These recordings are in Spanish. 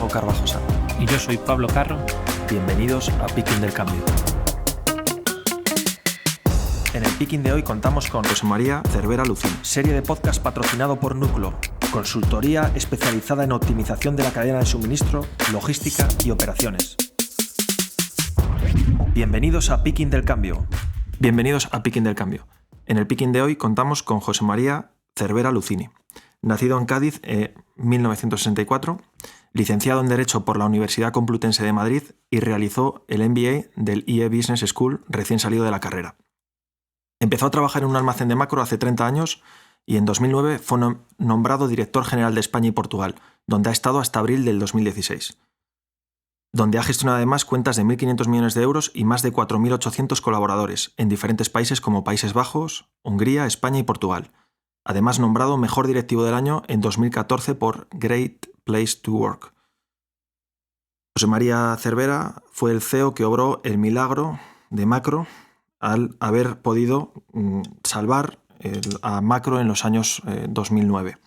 Santiago Carvajosa. Y yo soy Pablo Carro. Bienvenidos a Picking del Cambio. En el Picking de hoy contamos con José María Cervera Lucín, serie de podcast patrocinado por Núcleo, consultoría especializada en optimización de la cadena de suministro, logística y operaciones. Bienvenidos a Picking del Cambio. Bienvenidos a Picking del Cambio. En el Picking de hoy contamos con José María Cervera Lucini, nacido en Cádiz en 1964, licenciado en Derecho por la Universidad Complutense de Madrid y realizó el MBA del IE Business School recién salido de la carrera. Empezó a trabajar en un almacén de Macro hace 30 años y en 2009 fue nombrado director general de España y Portugal, donde ha estado hasta abril del 2016. Donde ha gestionado además cuentas de 1.500 millones de euros y más de 4.800 colaboradores en diferentes países como Países Bajos, Hungría, España y Portugal. Además nombrado Mejor Directivo del Año en 2014 por Great Place to Work. José María Cervera fue el CEO que obró el milagro de Macro al haber podido salvar a Macro en los años 2009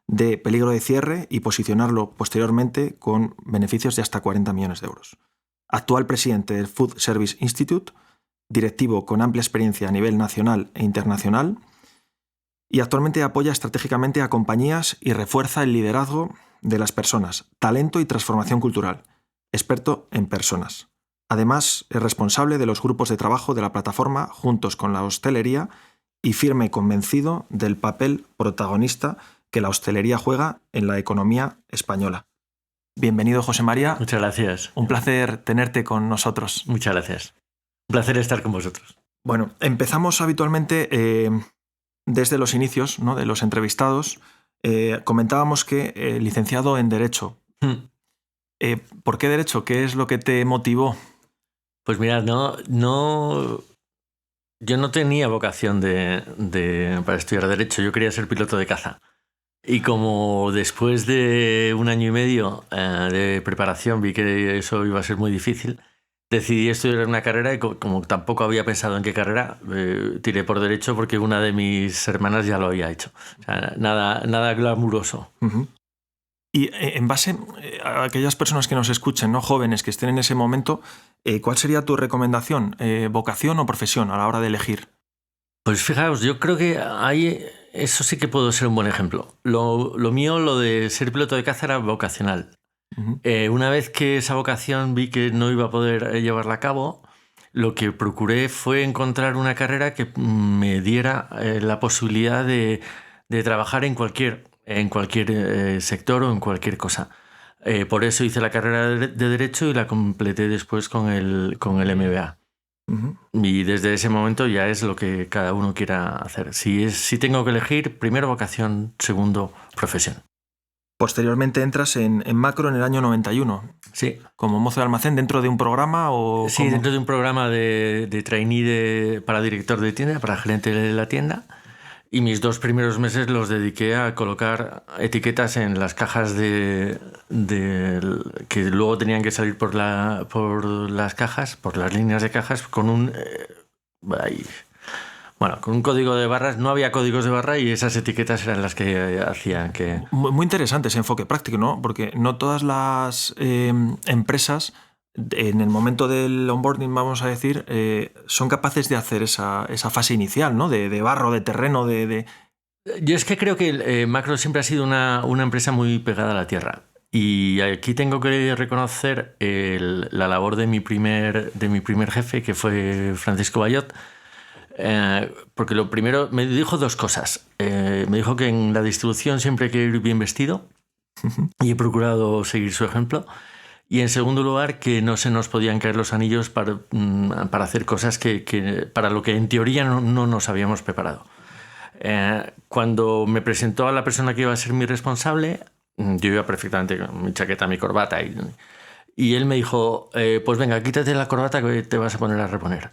de peligro de cierre y posicionarlo posteriormente con beneficios de hasta 40 millones de euros. Actual presidente del Food Service Institute, directivo con amplia experiencia a nivel nacional e internacional, y actualmente apoya estratégicamente a compañías y refuerza el liderazgo de las personas, talento y transformación cultural, experto en personas. Además, es responsable de los grupos de trabajo de la plataforma Juntos con la Hostelería y firme y convencido del papel protagonista que la hostelería juega en la economía española. Bienvenido, José María. Muchas gracias. Un placer tenerte con nosotros. Muchas gracias. Un placer estar con vosotros. Bueno, empezamos habitualmente desde los inicios, ¿no?, de los entrevistados. Comentábamos que licenciado en Derecho. ¿Por qué Derecho? ¿Qué es lo que te motivó? Pues mirad, yo no tenía vocación para estudiar Derecho. Yo quería ser piloto de caza. Y como después de 1 año y medio de preparación vi que eso iba a ser muy difícil, decidí estudiar una carrera y como tampoco había pensado en qué carrera, tiré por Derecho porque una de mis hermanas ya lo había hecho. O sea, nada glamuroso. Uh-huh. Y en base a aquellas personas que nos escuchen, ¿no?, jóvenes que estén en ese momento, ¿cuál sería tu recomendación? ¿Vocación o profesión a la hora de elegir? Pues fijaos, yo creo que eso sí que puedo ser un buen ejemplo. Lo mío, lo de ser piloto de caza, era vocacional. Uh-huh. Una vez que esa vocación vi que no iba a poder llevarla a cabo, lo que procuré fue encontrar una carrera que me diera la posibilidad de trabajar en cualquier sector o en cualquier cosa. Por eso hice la carrera de Derecho y la completé después con el MBA. Uh-huh. Y desde ese momento ya es lo que cada uno quiera hacer. Si tengo que elegir, primero vocación, segundo profesión. Posteriormente entras en Macro en el año 91. Sí. ¿Como mozo de almacén dentro de un programa o...? Sí, dentro de un programa de trainee para director de tienda, para gerente de la tienda. Y mis 2 primeros meses los dediqué a colocar etiquetas en las cajas que luego tenían que salir por las cajas, por las líneas de cajas, con un código de barras. No había códigos de barra y esas etiquetas eran las que hacían que... Muy interesante ese enfoque práctico, ¿no? Porque no todas las empresas, en el momento del onboarding, vamos a decir, son capaces de hacer esa fase inicial, ¿no? De barro, de terreno, Yo es que creo que Macro siempre ha sido una empresa muy pegada a la tierra. Y aquí tengo que reconocer la labor de mi primer jefe, que fue Francisco Bayot, porque lo primero me dijo 2 cosas. Me dijo que en la distribución siempre hay que ir bien vestido, y he procurado seguir su ejemplo. Y en segundo lugar, que no se nos podían caer los anillos para hacer cosas que para lo que en teoría no nos habíamos preparado. Cuando me presentó a la persona que iba a ser mi responsable, yo iba perfectamente con mi chaqueta, mi corbata, y él me dijo, pues venga, quítate la corbata que te vas a poner a reponer.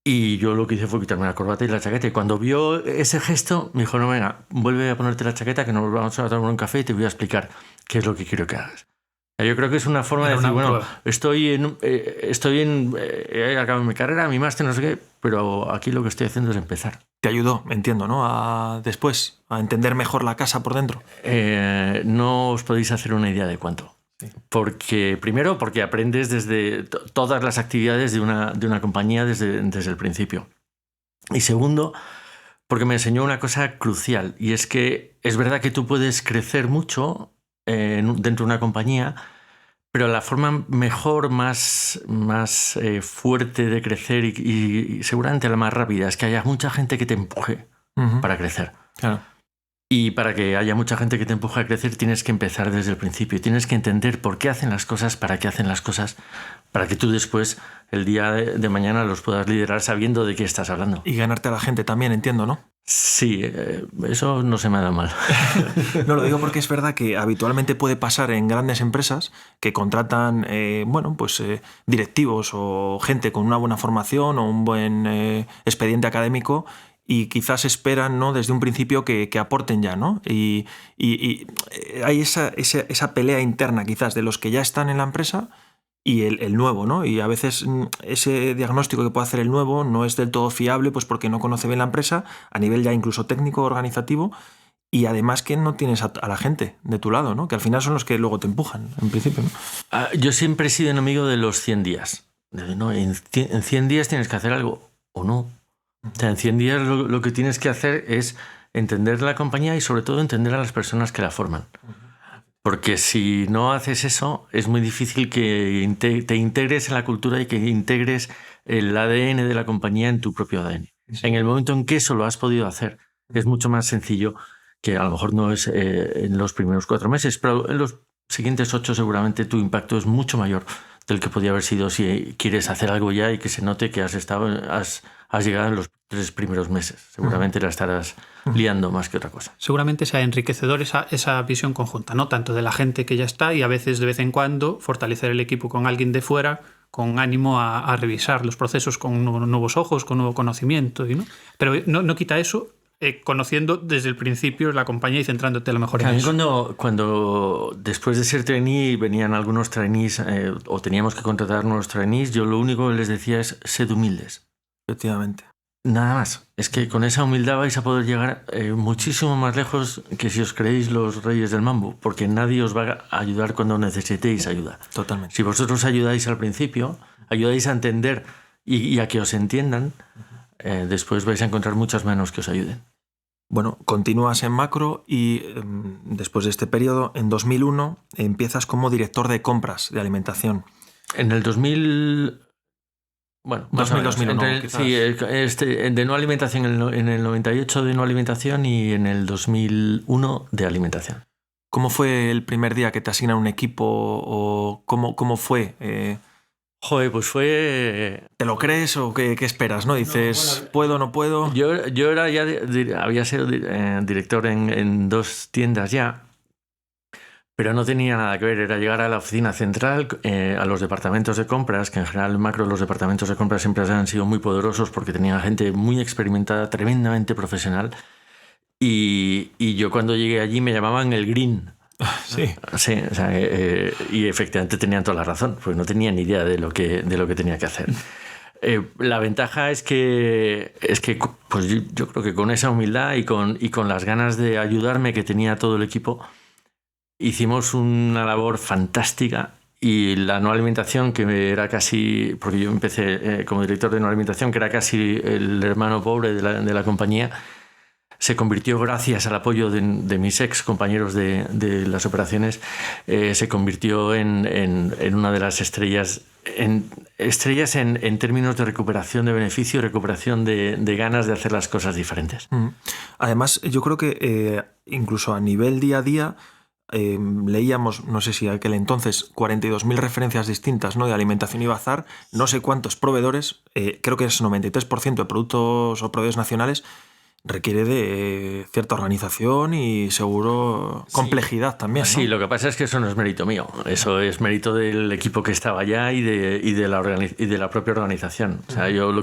Y yo lo que hice fue quitarme la corbata y la chaqueta. Y cuando vio ese gesto, me dijo, no, venga, vuelve a ponerte la chaqueta, que nos vamos a tomar un café y te voy a explicar qué es lo que quiero que hagas. Yo creo que es una forma de decir, bueno, acabo mi carrera, mi máster, no sé qué, pero aquí lo que estoy haciendo es empezar. Te ayudó, entiendo, ¿no? Después, a entender mejor la casa por dentro. No os podéis hacer una idea de cuánto. Primero, porque aprendes desde todas las actividades de una compañía desde el principio. Y segundo, porque me enseñó una cosa crucial, y es que es verdad que tú puedes crecer mucho dentro de una compañía, pero la forma mejor, más fuerte de crecer y seguramente la más rápida es que haya mucha gente que te empuje para crecer. Claro. Y para que haya mucha gente que te empuje a crecer tienes que empezar desde el principio. Tienes que entender por qué hacen las cosas, para qué hacen las cosas, para que tú después, el día de mañana, los puedas liderar sabiendo de qué estás hablando. Y ganarte a la gente también, entiendo, ¿no? Sí, eso no se me ha dado mal. No, lo digo porque es verdad que habitualmente puede pasar en grandes empresas que contratan directivos o gente con una buena formación o un buen expediente académico, y quizás esperan, ¿no?, desde un principio que aporten ya, ¿no? Y hay esa pelea interna quizás de los que ya están en la empresa y el nuevo, ¿no? Y a veces ese diagnóstico que puede hacer el nuevo no es del todo fiable, pues porque no conoce bien la empresa a nivel ya incluso técnico, organizativo, y además que no tienes a la gente de tu lado, ¿no? Que al final son los que luego te empujan, en principio, ¿no? Yo siempre he sido enemigo de los 100 días. ¿No? En 100 días tienes que hacer algo o no. O sea, en 100 días lo que tienes que hacer es entender la compañía y sobre todo entender a las personas que la forman. Porque si no haces eso, es muy difícil que te integres en la cultura y que integres el ADN de la compañía en tu propio ADN. Sí. En el momento en que eso lo has podido hacer, es mucho más sencillo, que a lo mejor no es en los primeros 4 meses, pero en los siguientes 8 seguramente tu impacto es mucho mayor del que podría haber sido si quieres hacer algo ya y que se note que has llegado en los 3 primeros meses. Seguramente la estarás liando más que otra cosa. Seguramente sea enriquecedor esa visión conjunta, ¿no? Tanto de la gente que ya está y a veces de vez en cuando fortalecer el equipo con alguien de fuera con ánimo a revisar los procesos con nuevos ojos, con nuevo conocimiento, ¿no? Pero no quita eso, conociendo desde el principio la compañía y centrándote a lo mejor en eso. Cuando después de ser trainee venían algunos trainees o teníamos que contratar nuevos trainees, yo lo único que les decía es sed humildes. Efectivamente. Nada más. Es que con esa humildad vais a poder llegar muchísimo más lejos que si os creéis los reyes del mambo, porque nadie os va a ayudar cuando necesitéis ayuda. Totalmente. Si vosotros ayudáis al principio, ayudáis a entender y a que os entiendan, después vais a encontrar muchas manos que os ayuden. Bueno, continúas en Macro y después de este periodo, en 2001, empiezas como director de compras de alimentación. En el 2000... Bueno, más 2001, sí, de no alimentación en el 98 de no alimentación y en el 2001 de alimentación. ¿Cómo fue el primer día que te asignan un equipo o cómo fue? Joder, pues fue... ¿Te lo crees o qué esperas, no? Dices, ¿puedo, no puedo? Yo era ya había sido director en 2 tiendas ya, pero no tenía nada que ver. Era llegar a la oficina central, a los departamentos de compras, que en general en Macro los departamentos de compras siempre han sido muy poderosos porque tenían gente muy experimentada, tremendamente profesional. Y yo cuando llegué allí me llamaban el Green. Sí. Sí, o sea, y efectivamente tenían toda la razón, porque no tenía ni idea de lo que tenía que hacer. La ventaja es que pues yo creo que con esa humildad y con las ganas de ayudarme que tenía todo el equipo, hicimos una labor fantástica. Y la no alimentación, que era casi, porque yo empecé como director de no alimentación, que era casi el hermano pobre de la compañía, se convirtió, gracias al apoyo de mis ex compañeros de las operaciones, se convirtió en una de las estrellas en términos de recuperación de beneficio y recuperación de ganas de hacer las cosas diferentes. Además, yo creo que incluso a nivel día a día leíamos, no sé si aquel entonces, 42.000 referencias distintas, ¿no?, de alimentación y bazar, no sé cuántos proveedores, creo que es 93% de productos o proveedores nacionales. Requiere de cierta organización y seguro complejidad también, ¿no? Sí, lo que pasa es que eso no es mérito mío. Eso es mérito del equipo que estaba allá y de la propia organización. O sea, yo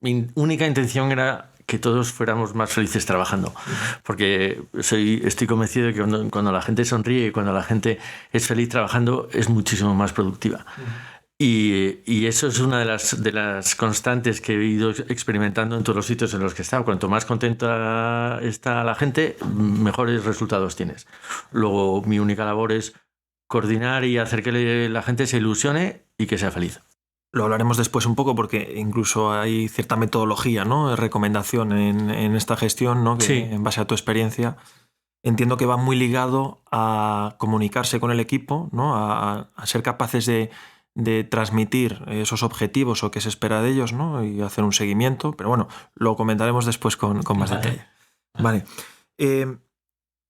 mi única intención era que todos fuéramos más felices trabajando. Porque estoy convencido de que cuando la gente sonríe y cuando la gente es feliz trabajando, es muchísimo más productiva. Y eso es una de las constantes que he ido experimentando en todos los sitios en los que he estado. Cuanto más contenta está la gente, mejores resultados tienes. Luego, mi única labor es coordinar y hacer que la gente se ilusione y que sea feliz. Lo hablaremos después un poco porque incluso hay cierta metodología, ¿no? Recomendación en esta gestión, ¿no? Que, sí. En base a tu experiencia, entiendo que va muy ligado a comunicarse con el equipo, ¿no? A ser capaces de transmitir esos objetivos o qué se espera de ellos, ¿no? Y hacer un seguimiento. Pero bueno, lo comentaremos después con más detalle. Vale.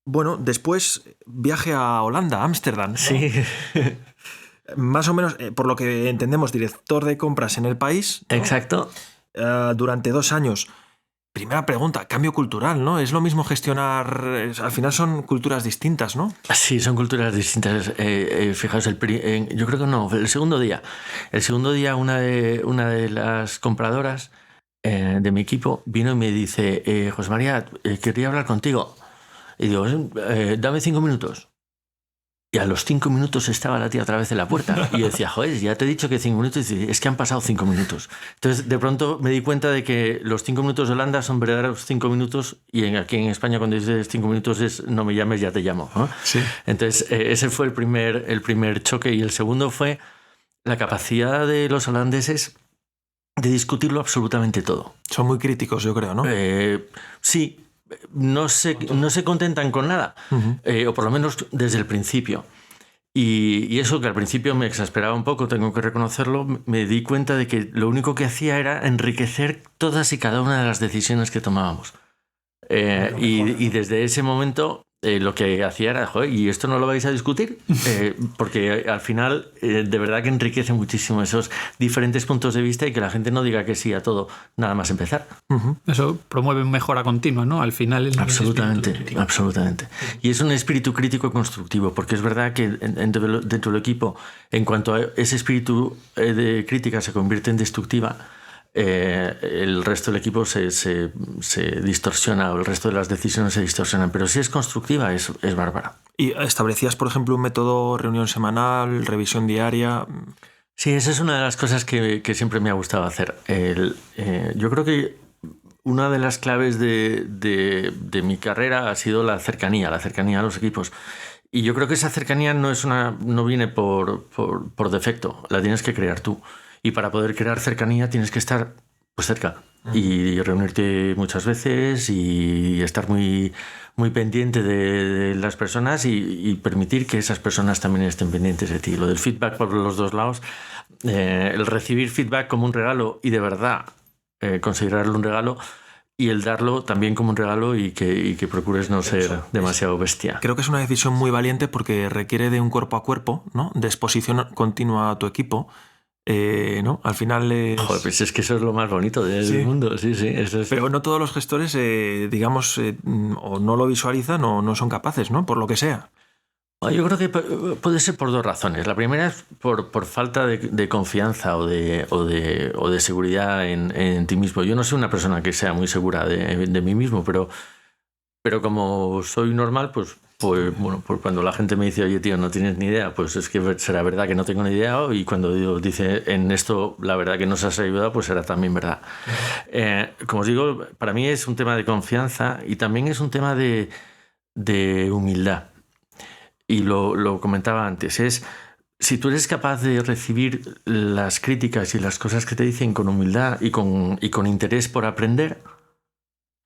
Bueno, después viaje a Holanda, a Ámsterdam, ¿no? Sí. Más o menos, por lo que entendemos, director de compras en el país, ¿no? Exacto. Durante 2 años. Primera pregunta, cambio cultural, ¿no? Es lo mismo gestionar... Al final son culturas distintas, ¿no? Sí, son culturas distintas. Fijaos, yo creo que no, el segundo día. Una de las compradoras de mi equipo vino y me dice, José María, quería hablar contigo. Y digo, dame 5 minutos. Y a los 5 minutos estaba la tía otra vez en la puerta. Y yo decía, joder, ya te he dicho que 5 minutos. Y dice, es que han pasado 5 minutos. Entonces, de pronto me di cuenta de que los 5 minutos de Holanda son verdaderos 5 minutos. Y aquí en España, cuando dices 5 minutos, es no me llames, ya te llamo, ¿no? Sí. Entonces, ese fue el primer choque. Y el segundo fue la capacidad de los holandeses de discutirlo absolutamente todo. Son muy críticos, yo creo, ¿no? Sí. No se contentan con nada, o por lo menos desde el principio. Y eso que al principio me exasperaba un poco, tengo que reconocerlo, me di cuenta de que lo único que hacía era enriquecer todas y cada una de las decisiones que tomábamos. Y desde ese momento lo que hacía era, joder, ¿y esto no lo vais a discutir? Porque al final de verdad que enriquece muchísimo esos diferentes puntos de vista y que la gente no diga que sí a todo, nada más empezar. Eso promueve mejora continua, ¿no? Al final es absolutamente. Y es un espíritu crítico constructivo, porque es verdad que dentro del equipo, en cuanto a ese espíritu de crítica se convierte en destructiva, el resto del equipo se distorsiona, o el resto de las decisiones se distorsionan, pero si es constructiva es bárbara. ¿Y establecías, por ejemplo, un método reunión semanal, revisión diaria? Sí, esa es una de las cosas que siempre me ha gustado hacer. Yo creo que una de las claves de mi carrera ha sido la cercanía a los equipos. Y yo creo que esa cercanía no viene por defecto, la tienes que crear tú. Y para poder crear cercanía tienes que estar pues cerca y reunirte muchas veces y estar muy, muy pendiente de las personas y permitir que esas personas también estén pendientes de ti. Lo del feedback por los dos lados, el recibir feedback como un regalo y de verdad considerarlo un regalo, y el darlo también como un regalo y que procures no ser demasiado bestia. Creo que es una decisión muy valiente porque requiere de un cuerpo a cuerpo, ¿no? De exposición continua a tu equipo. ¿No? Al final Joder, pues es que eso es lo más bonito del mundo. Sí, eso es. Pero no todos los gestores, digamos, o no lo visualizan o no son capaces, ¿no? Por lo que sea. Yo creo que puede ser por 2 razones. La primera es por falta de confianza o de seguridad en ti mismo. Yo no soy una persona que sea muy segura de mí mismo, pero como soy normal, pues bueno, pues cuando la gente me dice, oye tío, no tienes ni idea, pues es que será verdad que no tengo ni idea, y cuando dice en esto la verdad que nos has ayudado, pues será también verdad. Como os digo, para mí es un tema de confianza y también es un tema de humildad. Y lo comentaba antes, si tú eres capaz de recibir las críticas y las cosas que te dicen con humildad y con interés por aprender,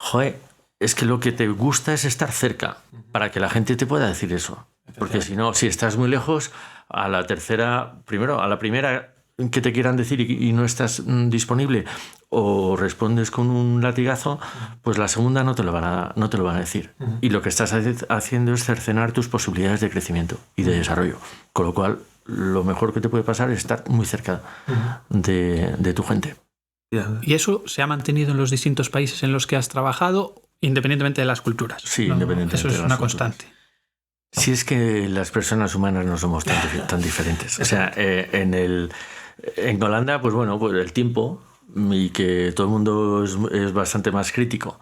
joder, es que lo que te gusta es estar cerca para que la gente te pueda decir eso. Porque si no, si estás muy lejos, a la primera que te quieran decir y no estás disponible o respondes con un latigazo, pues la segunda no te lo van a decir. Y lo que estás haciendo es cercenar tus posibilidades de crecimiento y de desarrollo. Con lo cual, lo mejor que te puede pasar es estar muy cerca de tu gente. ¿Y eso se ha mantenido en los distintos países en los que has trabajado, independientemente de las culturas? Sí, independientemente. Eso es una constante. Si es que las personas humanas no somos tan diferentes. O sea, en Holanda, pues bueno, pues el tiempo y que todo el mundo es bastante más crítico.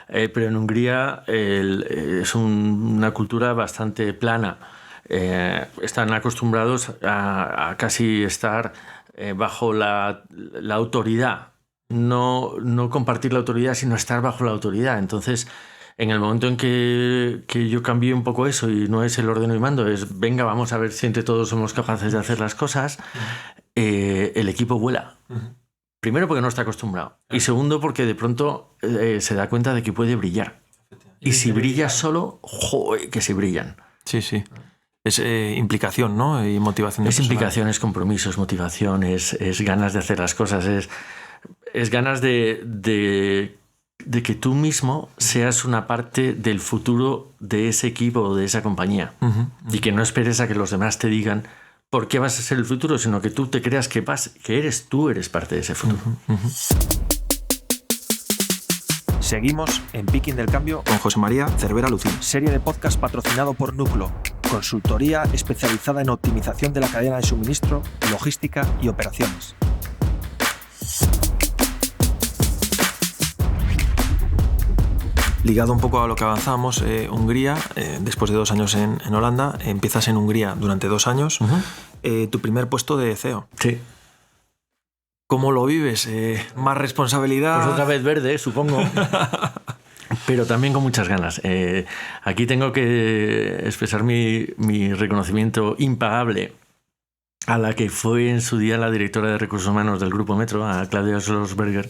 Pero en Hungría es una cultura bastante plana. Están acostumbrados a casi estar bajo la autoridad. No compartir la autoridad, sino estar bajo la autoridad. Entonces, en el momento en que yo cambié un poco eso y no es el ordeno y mando, es venga, vamos a ver si entre todos somos capaces de hacer las cosas, el equipo vuela. Primero porque no está acostumbrado y segundo porque de pronto se da cuenta de que puede brillar. Y si brillas solo, ¡joder, que si brillan! Sí. Es implicación, ¿no? Y motivación. Es implicación, es compromiso, es motivación, es ganas de hacer las cosas, es ganas de que tú mismo seas una parte del futuro de ese equipo o de esa compañía. Y que no esperes a que los demás te digan por qué vas a ser el futuro, sino que tú te creas que tú eres parte de ese futuro. Seguimos en Picking del Cambio con José María Cervera Lucín, serie de podcast patrocinado por Núcleo, consultoría especializada en optimización de la cadena de suministro, logística y operaciones. Ligado un poco a lo que avanzamos, Hungría, después de 2 años en Holanda, empiezas en Hungría durante 2 años, tu primer puesto de CEO. Sí. ¿Cómo lo vives? ¿Más responsabilidad? Pues otra vez verde, supongo. Pero también con muchas ganas. Aquí tengo que expresar mi reconocimiento impagable a la que fue en su día la directora de Recursos Humanos del Grupo Metro, a Claudia Schlossberger,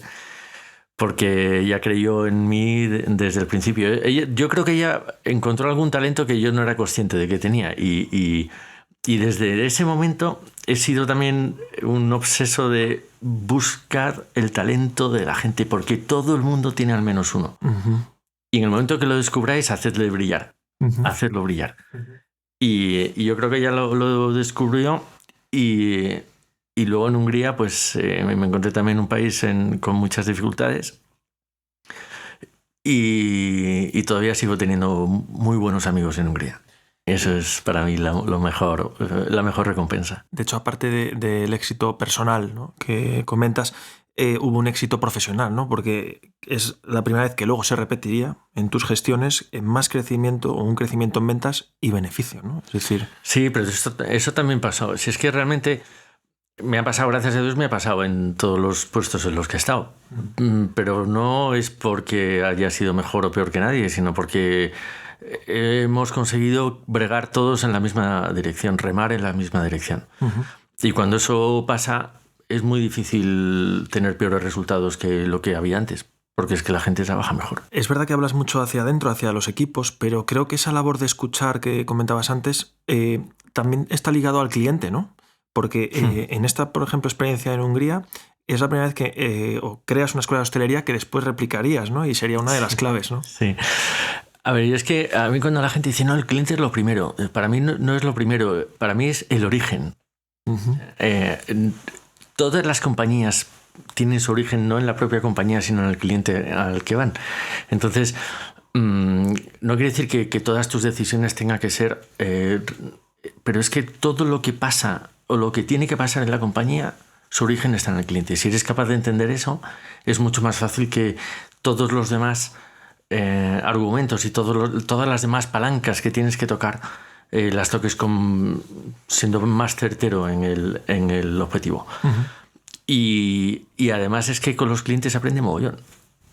porque ella creyó en mí desde el principio. Yo creo que ella encontró algún talento que yo no era consciente de que tenía y desde ese momento he sido también un obseso de buscar el talento de la gente, porque todo el mundo tiene al menos uno. Y en el momento que lo descubráis, hacedle brillar. Hacedlo brillar. Y yo creo que ella lo descubrió y luego en Hungría pues me encontré también en un país con muchas dificultades y todavía sigo teniendo muy buenos amigos en Hungría. Eso es para mí la mejor recompensa. De hecho, aparte del éxito personal, ¿no?, que comentas, hubo un éxito profesional, ¿no? Porque es la primera vez que luego se repetiría en tus gestiones en más crecimiento o un crecimiento en ventas y beneficio, ¿no? Es decir... Sí, pero eso también pasó. Si es que realmente me ha pasado, gracias a Dios, me ha pasado en todos los puestos en los que he estado. Pero no es porque haya sido mejor o peor que nadie, sino porque hemos conseguido bregar todos en la misma dirección, remar en la misma dirección. Y cuando eso pasa, es muy difícil tener peores resultados que lo que había antes, porque es que la gente trabaja mejor. Es verdad que hablas mucho hacia adentro, hacia los equipos, pero creo que esa labor de escuchar que comentabas antes también está ligado al cliente, ¿no? Porque en esta, por ejemplo, experiencia en Hungría, es la primera vez que creas una escuela de hostelería que después replicarías, ¿no? Y sería una de las claves, ¿no? Sí. A ver, es que a mí cuando la gente dice, no, el cliente es lo primero, para mí no es lo primero, para mí es el origen. Todas las compañías tienen su origen no en la propia compañía, sino en el cliente al que van. Entonces, no quiere decir que todas tus decisiones tengan que ser... pero es que todo lo que pasa o lo que tiene que pasar en la compañía, su origen está en el cliente. Si eres capaz de entender eso, es mucho más fácil que todos los demás argumentos y todas las demás palancas que tienes que tocar las toques siendo más certero en el objetivo. Y además es que con los clientes aprende mogollón.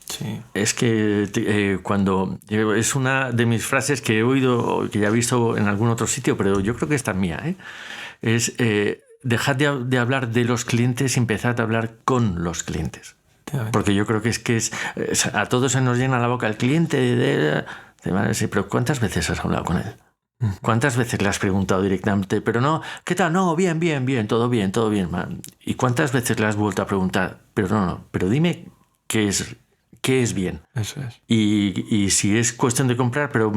Sí. Es que cuando... Es una de mis frases que he oído, que ya he visto en algún otro sitio, pero yo creo que esta es mía, ¿eh? Es dejad de hablar de los clientes y empezad a hablar con los clientes. Porque yo creo que es a todos se nos llena la boca el cliente pero ¿cuántas veces has hablado con él? ¿Cuántas veces le has preguntado directamente? Pero no, ¿qué tal? No, bien, todo bien. ¿Y cuántas veces le has vuelto a preguntar? Pero dime qué es bien. Eso es. Y si es cuestión de comprar, pero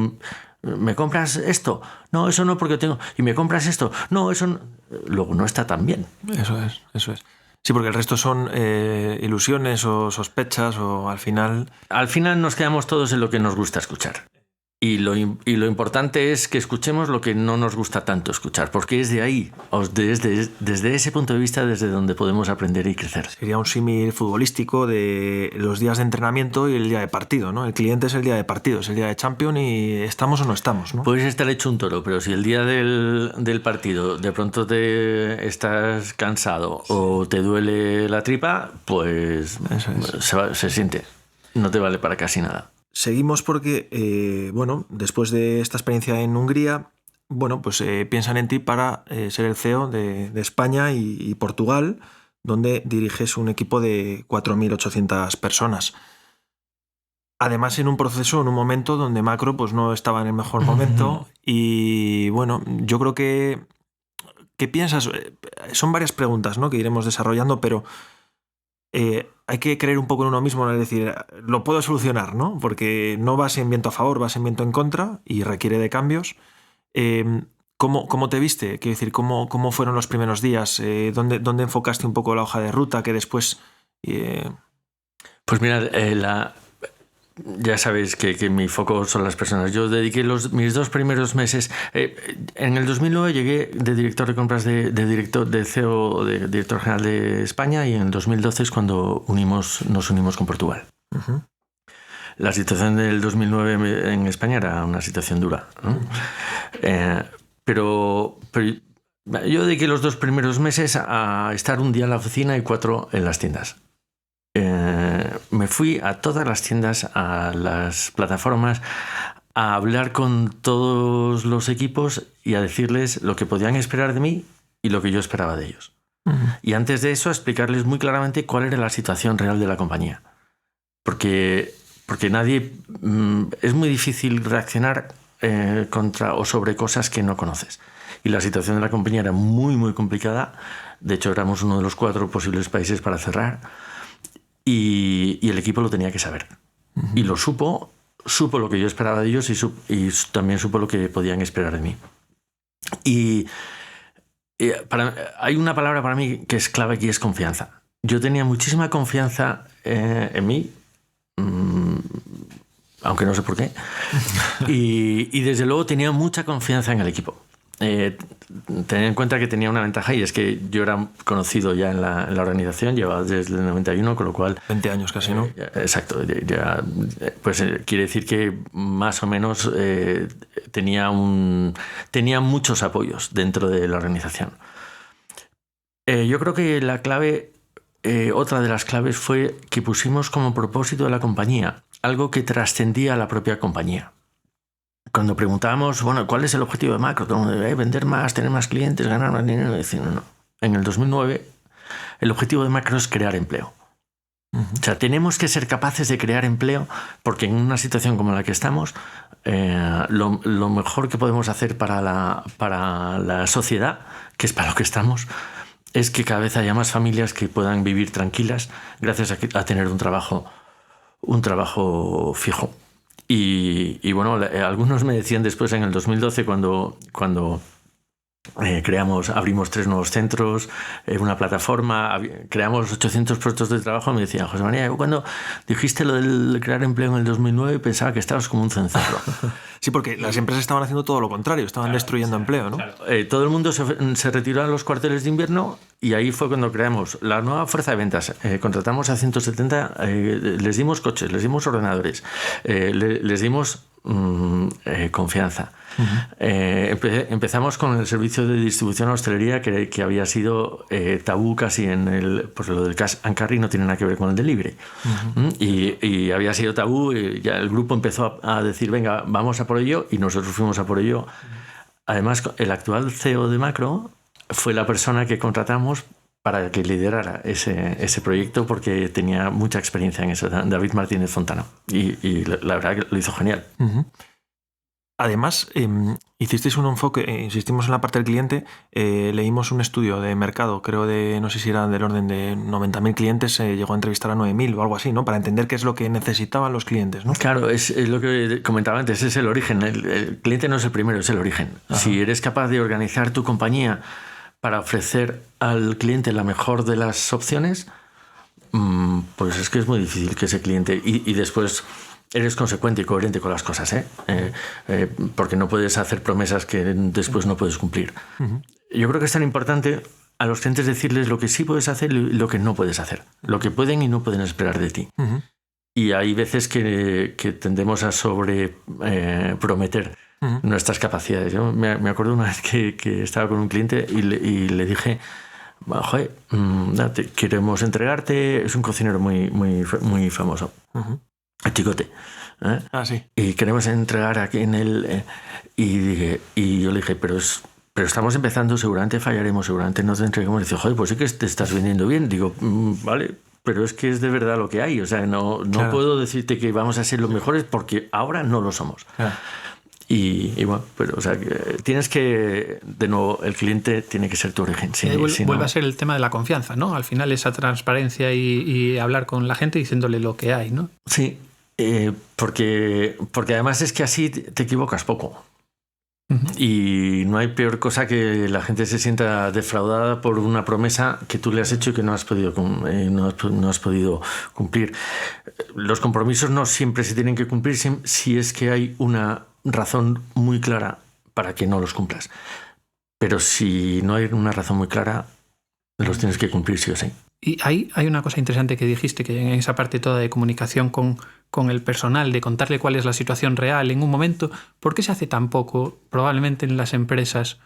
¿me compras esto? No, eso no, porque tengo... ¿Y me compras esto? No, eso no... Luego no está tan bien. Eso es. Sí, porque el resto son ilusiones o sospechas o al final... Al final nos quedamos todos en lo que nos gusta escuchar. Y lo importante es que escuchemos lo que no nos gusta tanto escuchar, porque es de ahí, desde ese punto de vista, desde donde podemos aprender y crecer. Sería un símil futbolístico de los días de entrenamiento y el día de partido, ¿no? El cliente es el día de partido, es el día de Champions y estamos o no estamos, ¿no? Puedes estar hecho un toro, pero si el día del partido de pronto te estás cansado o te duele la tripa, pues se siente. No te vale para casi nada. Seguimos porque, después de esta experiencia en Hungría, pues piensan en ti para ser el CEO de España y Portugal, donde diriges un equipo de 4.800 personas. Además, en un proceso, en un momento donde Macro pues, no estaba en el mejor momento. Y yo creo que... ¿Qué piensas? Son varias preguntas, ¿no?, que iremos desarrollando, pero... hay que creer un poco en uno mismo, es decir, lo puedo solucionar, ¿no? Porque no vas en viento a favor, vas en viento en contra y requiere de cambios. ¿Cómo te viste? Quiero decir, ¿cómo fueron los primeros días? ¿Dónde enfocaste un poco la hoja de ruta que después...? Pues mira, ya sabéis que mi foco son las personas. Yo dediqué mis 2 primeros meses. En el 2009 llegué de director de compras de CEO, de director general de España, y en el 2012 es cuando nos unimos con Portugal. Uh-huh. La situación del 2009 en España era una situación dura, ¿no? Pero yo dediqué los 2 primeros meses a estar un día en la oficina y 4 en las tiendas. Me fui a todas las tiendas, a las plataformas, a hablar con todos los equipos y a decirles lo que podían esperar de mí y lo que yo esperaba de ellos. Uh-huh. Y antes de eso, explicarles muy claramente cuál era la situación real de la compañía. Porque nadie... es muy difícil reaccionar contra o sobre cosas que no conoces. Y la situación de la compañía era muy, muy complicada. De hecho, éramos uno de los 4 posibles países para cerrar. Y el equipo lo tenía que saber. Uh-huh. Y lo supo lo que yo esperaba de ellos y también supo lo que podían esperar de mí. Y hay una palabra para mí que es clave aquí, es confianza. Yo tenía muchísima confianza en mí, aunque no sé por qué, y desde luego tenía mucha confianza en el equipo. Tened en cuenta que tenía una ventaja, y es que yo era conocido ya en la organización, llevaba desde el 91, con lo cual... 20 años casi, ¿no? Exacto. Quiere decir que más o menos tenía muchos apoyos dentro de la organización. Yo creo que la clave, otra de las claves, fue que pusimos como propósito de la compañía algo que trascendía a la propia compañía. Cuando preguntábamos, ¿cuál es el objetivo de Macro? Todo el mundo debe vender más, tener más clientes, ganar más dinero. Decían, no. En el 2009, el objetivo de Macro es crear empleo. Uh-huh. O sea, tenemos que ser capaces de crear empleo, porque en una situación como la que estamos, lo mejor que podemos hacer para la sociedad, que es para lo que estamos, es que cada vez haya más familias que puedan vivir tranquilas gracias a tener un trabajo fijo. Y algunos me decían después, en el 2012, cuando abrimos 3 nuevos centros, una plataforma, creamos 800 puestos de trabajo, me decían, José María, cuando dijiste lo del crear empleo en el 2009 pensaba que estabas como un cencerro. Sí, porque las empresas estaban haciendo todo lo contrario, estaban destruyendo empleo, ¿no? Claro. Todo el mundo se retiró a los cuarteles de invierno, y ahí fue cuando creamos la nueva fuerza de ventas. Contratamos a 170, les dimos coches, les dimos ordenadores, les dimos confianza. Uh-huh. Empezamos con el servicio de distribución a hostelería, que había sido tabú casi pues lo del cash and carry no tiene nada que ver con el delivery. Uh-huh. Y había sido tabú, y ya el grupo empezó a decir, venga, vamos a por ello, y nosotros fuimos a por ello. Uh-huh. Además, el actual CEO de Macro fue la persona que contratamos para que liderara ese proyecto, porque tenía mucha experiencia en eso, David Martínez Fontano, y la verdad que lo hizo genial. Uh-huh. Además, hicisteis un enfoque, insistimos en la parte del cliente, leímos un estudio de mercado, creo no sé si era del orden de 90.000 clientes, llegó a entrevistar a 9.000 o algo así, ¿no? Para entender qué es lo que necesitaban los clientes, ¿no? Claro, es lo que comentaba antes, es el origen. El cliente no es el primero, es el origen. Ajá. Si eres capaz de organizar tu compañía para ofrecer al cliente la mejor de las opciones, pues es que es muy difícil que ese cliente... Y después eres consecuente y coherente con las cosas, porque no puedes hacer promesas que después no puedes cumplir. Yo creo que es tan importante a los clientes decirles lo que sí puedes hacer y lo que no puedes hacer, lo que pueden y no pueden esperar de ti. Y hay veces que tendemos a prometer nuestras capacidades. Yo me acuerdo una vez que estaba con un cliente y le dije, joder, queremos entregarte, es un cocinero muy famoso, Chicote. Sí. Y queremos entregar aquí en el... y yo le dije, pero estamos empezando, seguramente fallaremos, seguramente no te entreguemos. Y dice, joder, pues sí que te estás vendiendo bien. Digo, vale, pero es que es de verdad lo que hay. O sea, no puedo decirte que vamos a ser los mejores porque ahora no lo somos. Claro. Y bueno, pero o sea, tienes que, de nuevo, el cliente tiene que ser tu origen. Vuelve a ser el tema de la confianza, ¿no? Al final esa transparencia y hablar con la gente diciéndole lo que hay, ¿no? Sí, porque además es que así te equivocas poco. Y no hay peor cosa que la gente se sienta defraudada por una promesa que tú le has hecho y que no has podido cumplir. Los compromisos no siempre se tienen que cumplir si es que hay una razón muy clara para que no los cumplas. Pero si no hay una razón muy clara, los tienes que cumplir sí o sí. Y hay una cosa interesante que dijiste, que en esa parte toda de comunicación con el personal, de contarle cuál es la situación real en un momento, ¿por qué se hace tan poco, probablemente en las empresas,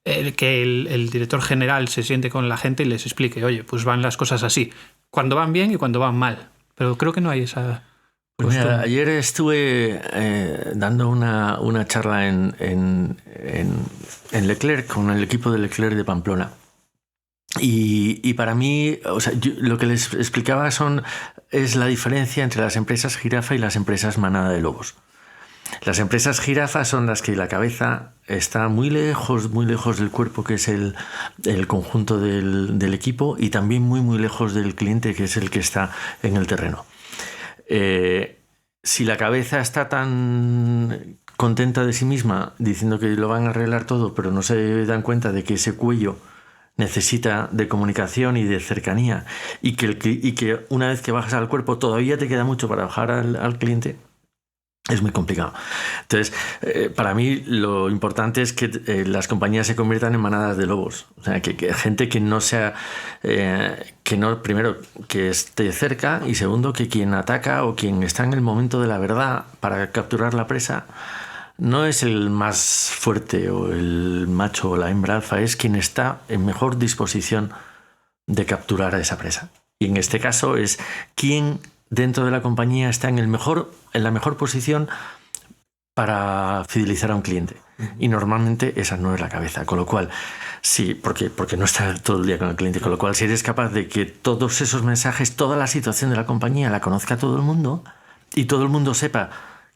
que el director general se siente con la gente y les explique, oye, pues van las cosas así, cuando van bien y cuando van mal? Pero creo que no hay esa... Pues mira, ayer estuve dando una charla en Leclerc, con el equipo de Leclerc de Pamplona. Y para mí, o sea, lo que les explicaba es la diferencia entre las empresas jirafa y las empresas manada de lobos. Las empresas jirafa son las que la cabeza está muy lejos del cuerpo, que es el conjunto del equipo, y también muy lejos del cliente, que es el que está en el terreno. Si la cabeza está tan contenta de sí misma, diciendo que lo van a arreglar todo, pero no se dan cuenta de que ese cuello necesita de comunicación y de cercanía, y que una vez que bajas al cuerpo todavía te queda mucho para bajar al cliente, es muy complicado. Entonces, para mí lo importante es que las compañías se conviertan en manadas de lobos. O sea, que gente que no sea... primero, que esté cerca, y segundo, que quien ataca o quien está en el momento de la verdad para capturar la presa no es el más fuerte o el macho o la hembra alfa, es quien está en mejor disposición de capturar a esa presa. Y en este caso es quien dentro de la compañía está en la mejor posición para fidelizar a un cliente. Y normalmente esa no es la cabeza. Con lo cual, sí, porque no está todo el día con el cliente. Con lo cual, si eres capaz de que todos esos mensajes, toda la situación de la compañía la conozca todo el mundo y todo el mundo sepa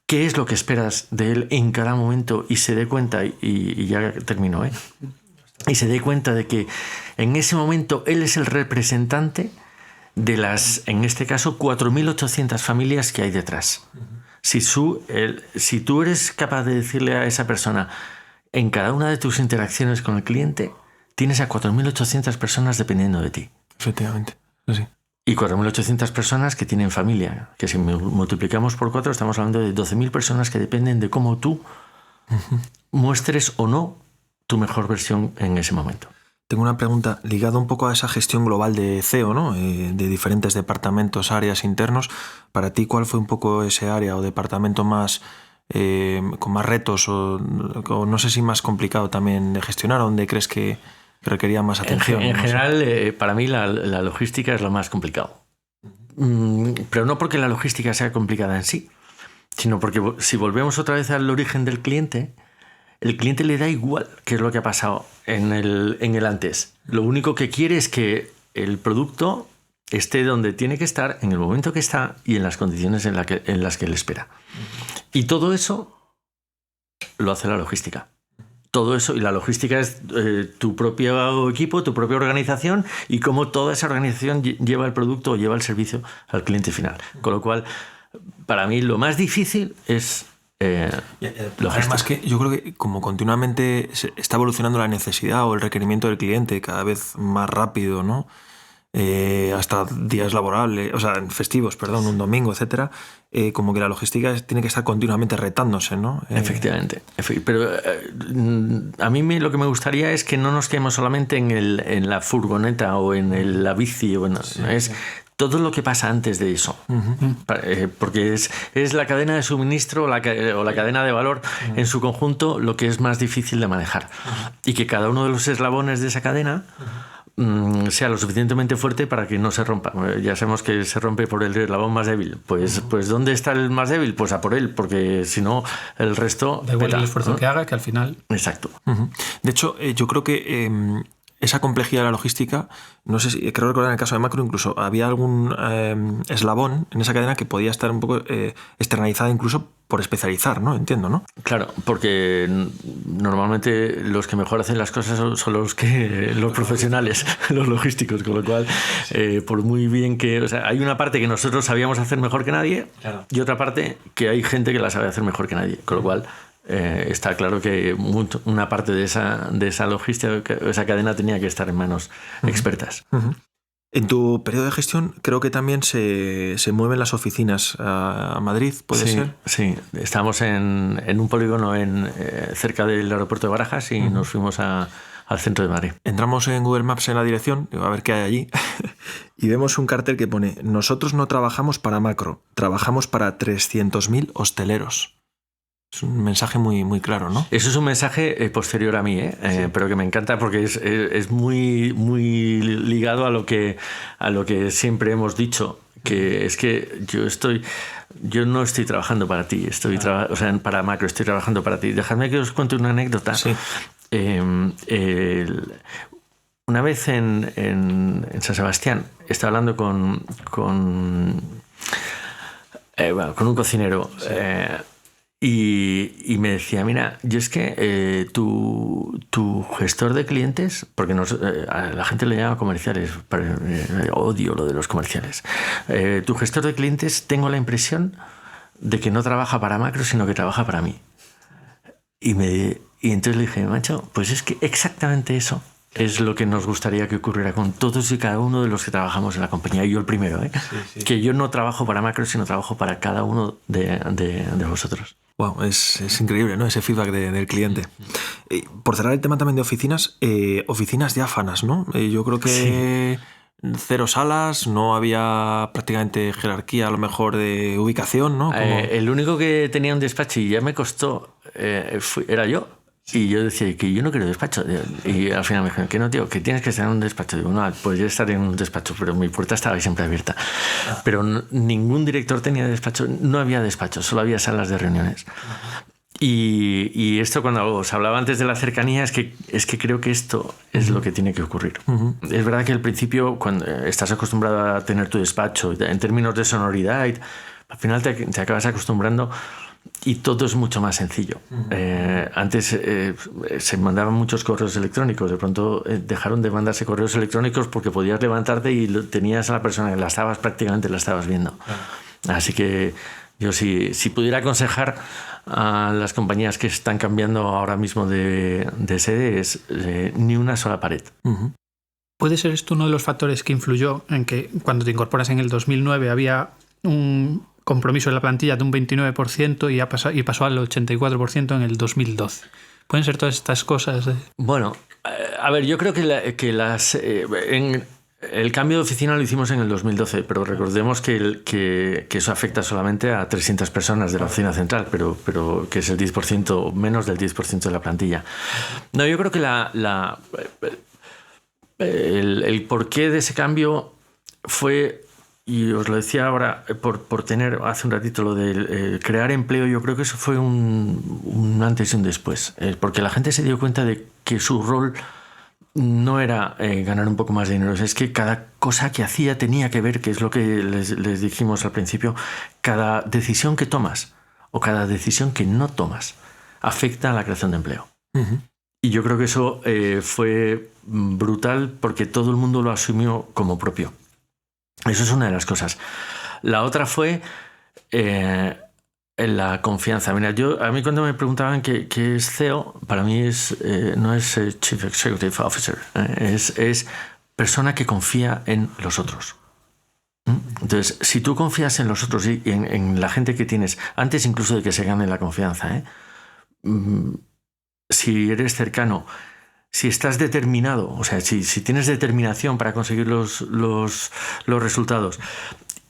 qué es lo que esperas de él en cada momento y se dé cuenta, y ya termino, y se dé cuenta de que en ese momento él es el representante de las, en este caso, 4.800 familias que hay detrás. Si tú eres capaz de decirle a esa persona en cada una de tus interacciones con el cliente, tienes a 4.800 personas dependiendo de ti. Efectivamente, sí. Y 4.800 personas que tienen familia, que si multiplicamos por 4 estamos hablando de 12.000 personas que dependen de cómo tú muestres o no tu mejor versión en ese momento. Tengo una pregunta ligada un poco a esa gestión global de CEO, ¿no? De diferentes departamentos, áreas internos. Para ti, ¿cuál fue un poco ese área o departamento más con más retos o no sé si más complicado también de gestionar, o donde crees que requería más atención? En general, para mí la logística es lo más complicado. Pero no porque la logística sea complicada en sí, sino porque si volvemos otra vez al origen del cliente, el cliente le da igual qué es lo que ha pasado en el antes. Lo único que quiere es que el producto esté donde tiene que estar, en el momento que está y en las condiciones en las que él espera. Y todo eso lo hace la logística. Todo eso, y la logística es tu propio equipo, tu propia organización, y cómo toda esa organización lleva el producto o lleva el servicio al cliente final. Con lo cual, para mí lo más difícil es además que yo creo que como continuamente se está evolucionando la necesidad o el requerimiento del cliente cada vez más rápido, ¿no? hasta días laborables, o sea, festivos, perdón, un domingo, etcétera, como que la logística tiene que estar continuamente retándose, ¿no? Efectivamente. Pero a mí lo que me gustaría es que no nos quedemos solamente en la furgoneta o en la bici. Es todo lo que pasa antes de eso. Porque es la cadena de suministro o la cadena de valor en su conjunto lo que es más difícil de manejar. Y que cada uno de los eslabones de esa cadena sea lo suficientemente fuerte para que no se rompa. Ya sabemos que se rompe por el eslabón más débil. Pues ¿dónde está el más débil? Pues a por él, porque si no, el resto... Da igual el esfuerzo que haga, que al final... Exacto. De hecho, yo creo que esa complejidad de la logística, no sé si, creo recordar en el caso de Macro, incluso había algún eslabón en esa cadena que podía estar un poco externalizada incluso por especializar, ¿no? Entiendo, ¿no? Claro, porque normalmente los que mejor hacen las cosas son los profesionales, los logísticos, con lo cual, por muy bien que... O sea, hay una parte que nosotros sabíamos hacer mejor que nadie, claro, y otra parte que hay gente que la sabe hacer mejor que nadie, con lo cual... está claro que una parte de esa logística, esa cadena tenía que estar en manos expertas. En tu periodo de gestión creo que también se mueven las oficinas a Madrid, ¿puede ser? Sí, estábamos en un polígono cerca del aeropuerto de Barajas y nos fuimos al centro de Madrid. Entramos en Google Maps en la dirección, a ver qué hay allí, y vemos un cartel que pone: nosotros no trabajamos para Macro, trabajamos para 300.000 hosteleros. Es un mensaje muy, muy claro, ¿no? Eso es un mensaje posterior a mí, sí, pero que me encanta porque es muy, muy ligado a lo que siempre hemos dicho, que es que yo no estoy trabajando para ti, para Macro, estoy trabajando para ti. Dejadme que os cuente una anécdota. Sí. Una vez en San Sebastián estaba hablando con un cocinero. Sí. Y me decía, mira, yo es que tu gestor de clientes, porque a la gente le llama comerciales, pero odio lo de los comerciales. Tu gestor de clientes, tengo la impresión de que no trabaja para Macro, sino que trabaja para mí. Y entonces le dije, macho, pues es que exactamente eso es lo que nos gustaría que ocurriera con todos y cada uno de los que trabajamos en la compañía. Y yo el primero, sí. Que yo no trabajo para Macro, sino trabajo para cada uno de vosotros. Wow, es increíble, ¿no? Ese feedback del cliente. Por cerrar el tema también de oficinas, oficinas diáfanas, ¿no? Yo creo que cero salas, no había prácticamente jerarquía a lo mejor de ubicación, ¿no? El único que tenía un despacho y ya me costó era yo. Y yo decía que yo no quiero despacho. Y al final me dijeron que no, tío, que tienes que estar en un despacho. Digo, no, pues yo estaré en un despacho, pero mi puerta estaba siempre abierta. Pero ningún director tenía despacho, no había despacho, solo había salas de reuniones. Y esto, cuando os hablaba antes de la cercanía, es que creo que esto es lo que tiene que ocurrir. Es verdad que al principio, cuando estás acostumbrado a tener tu despacho, en términos de sonoridad, al final te acabas acostumbrando. Y todo es mucho más sencillo. Antes se mandaban muchos correos electrónicos. De pronto dejaron de mandarse correos electrónicos porque podías levantarte y tenías a la persona que la estabas viendo. Así que yo si pudiera aconsejar a las compañías que están cambiando ahora mismo de sede es ni una sola pared. ¿Puede ser esto uno de los factores que influyó en que cuando te incorporas en el 2009 había un compromiso en la plantilla de un 29% y pasó al 84% en el 2012? ¿Pueden ser todas estas cosas? Bueno, a ver, yo creo que el cambio de oficina lo hicimos en el 2012, pero recordemos que eso afecta solamente a 300 personas de la oficina central, pero que es el 10%, menos del 10% de la plantilla. No, yo creo que el porqué de ese cambio fue... Y os lo decía ahora, por tener hace un ratito lo de crear empleo, yo creo que eso fue un antes y un después. Porque la gente se dio cuenta de que su rol no era ganar un poco más de dinero, es que cada cosa que hacía tenía que ver, que es lo que les dijimos al principio, cada decisión que tomas o cada decisión que no tomas afecta a la creación de empleo. Y yo creo que eso fue brutal porque todo el mundo lo asumió como propio. Eso es una de las cosas. La otra fue la confianza. Mira, a mí cuando me preguntaban qué es CEO, para mí no es Chief Executive Officer, es persona que confía en los otros. Entonces, si tú confías en los otros y en la gente que tienes, antes incluso de que se gane la confianza, si eres cercano, si estás determinado, o sea, si tienes determinación para conseguir los resultados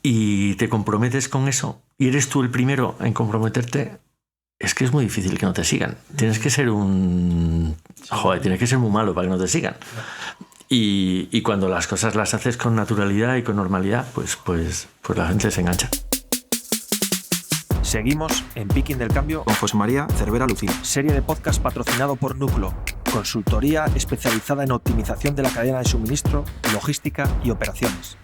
y te comprometes con eso y eres tú el primero en comprometerte, es que es muy difícil que no te sigan. Tienes que ser tienes que ser muy malo para que no te sigan. Y cuando las cosas las haces con naturalidad y con normalidad, pues la gente se engancha. Seguimos en Picking del Cambio con José María Cervera Lucini. Serie de podcast patrocinado por Núcleo, consultoría especializada en optimización de la cadena de suministro, logística y operaciones.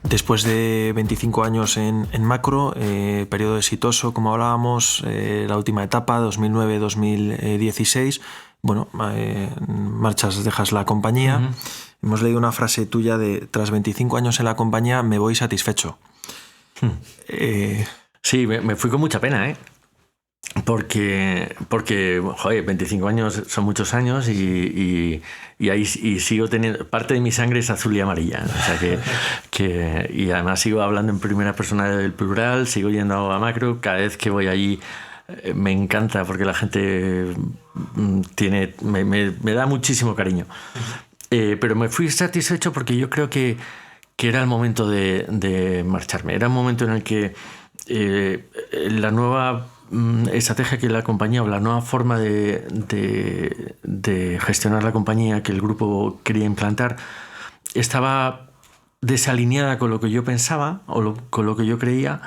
Después de 25 años en Macro, periodo exitoso, como hablábamos, la última etapa, 2009-2016, bueno, marchas, dejas la compañía. Uh-huh. Hemos leído una frase tuya de: tras 25 años en la compañía me voy satisfecho. Sí, me fui con mucha pena, Porque, joder, 25 años son muchos años y ahí sigo teniendo... Parte de mi sangre es azul y amarilla. O sea y además sigo hablando en primera persona del plural, sigo yendo a Macro. Cada vez que voy allí me encanta porque la gente me da muchísimo cariño. Pero me fui satisfecho porque yo creo que era el momento de marcharme. Era un momento en el que la nueva estrategia que la compañía, o la nueva forma de gestionar la compañía que el grupo quería implantar, estaba desalineada con lo que yo pensaba con lo que yo creía,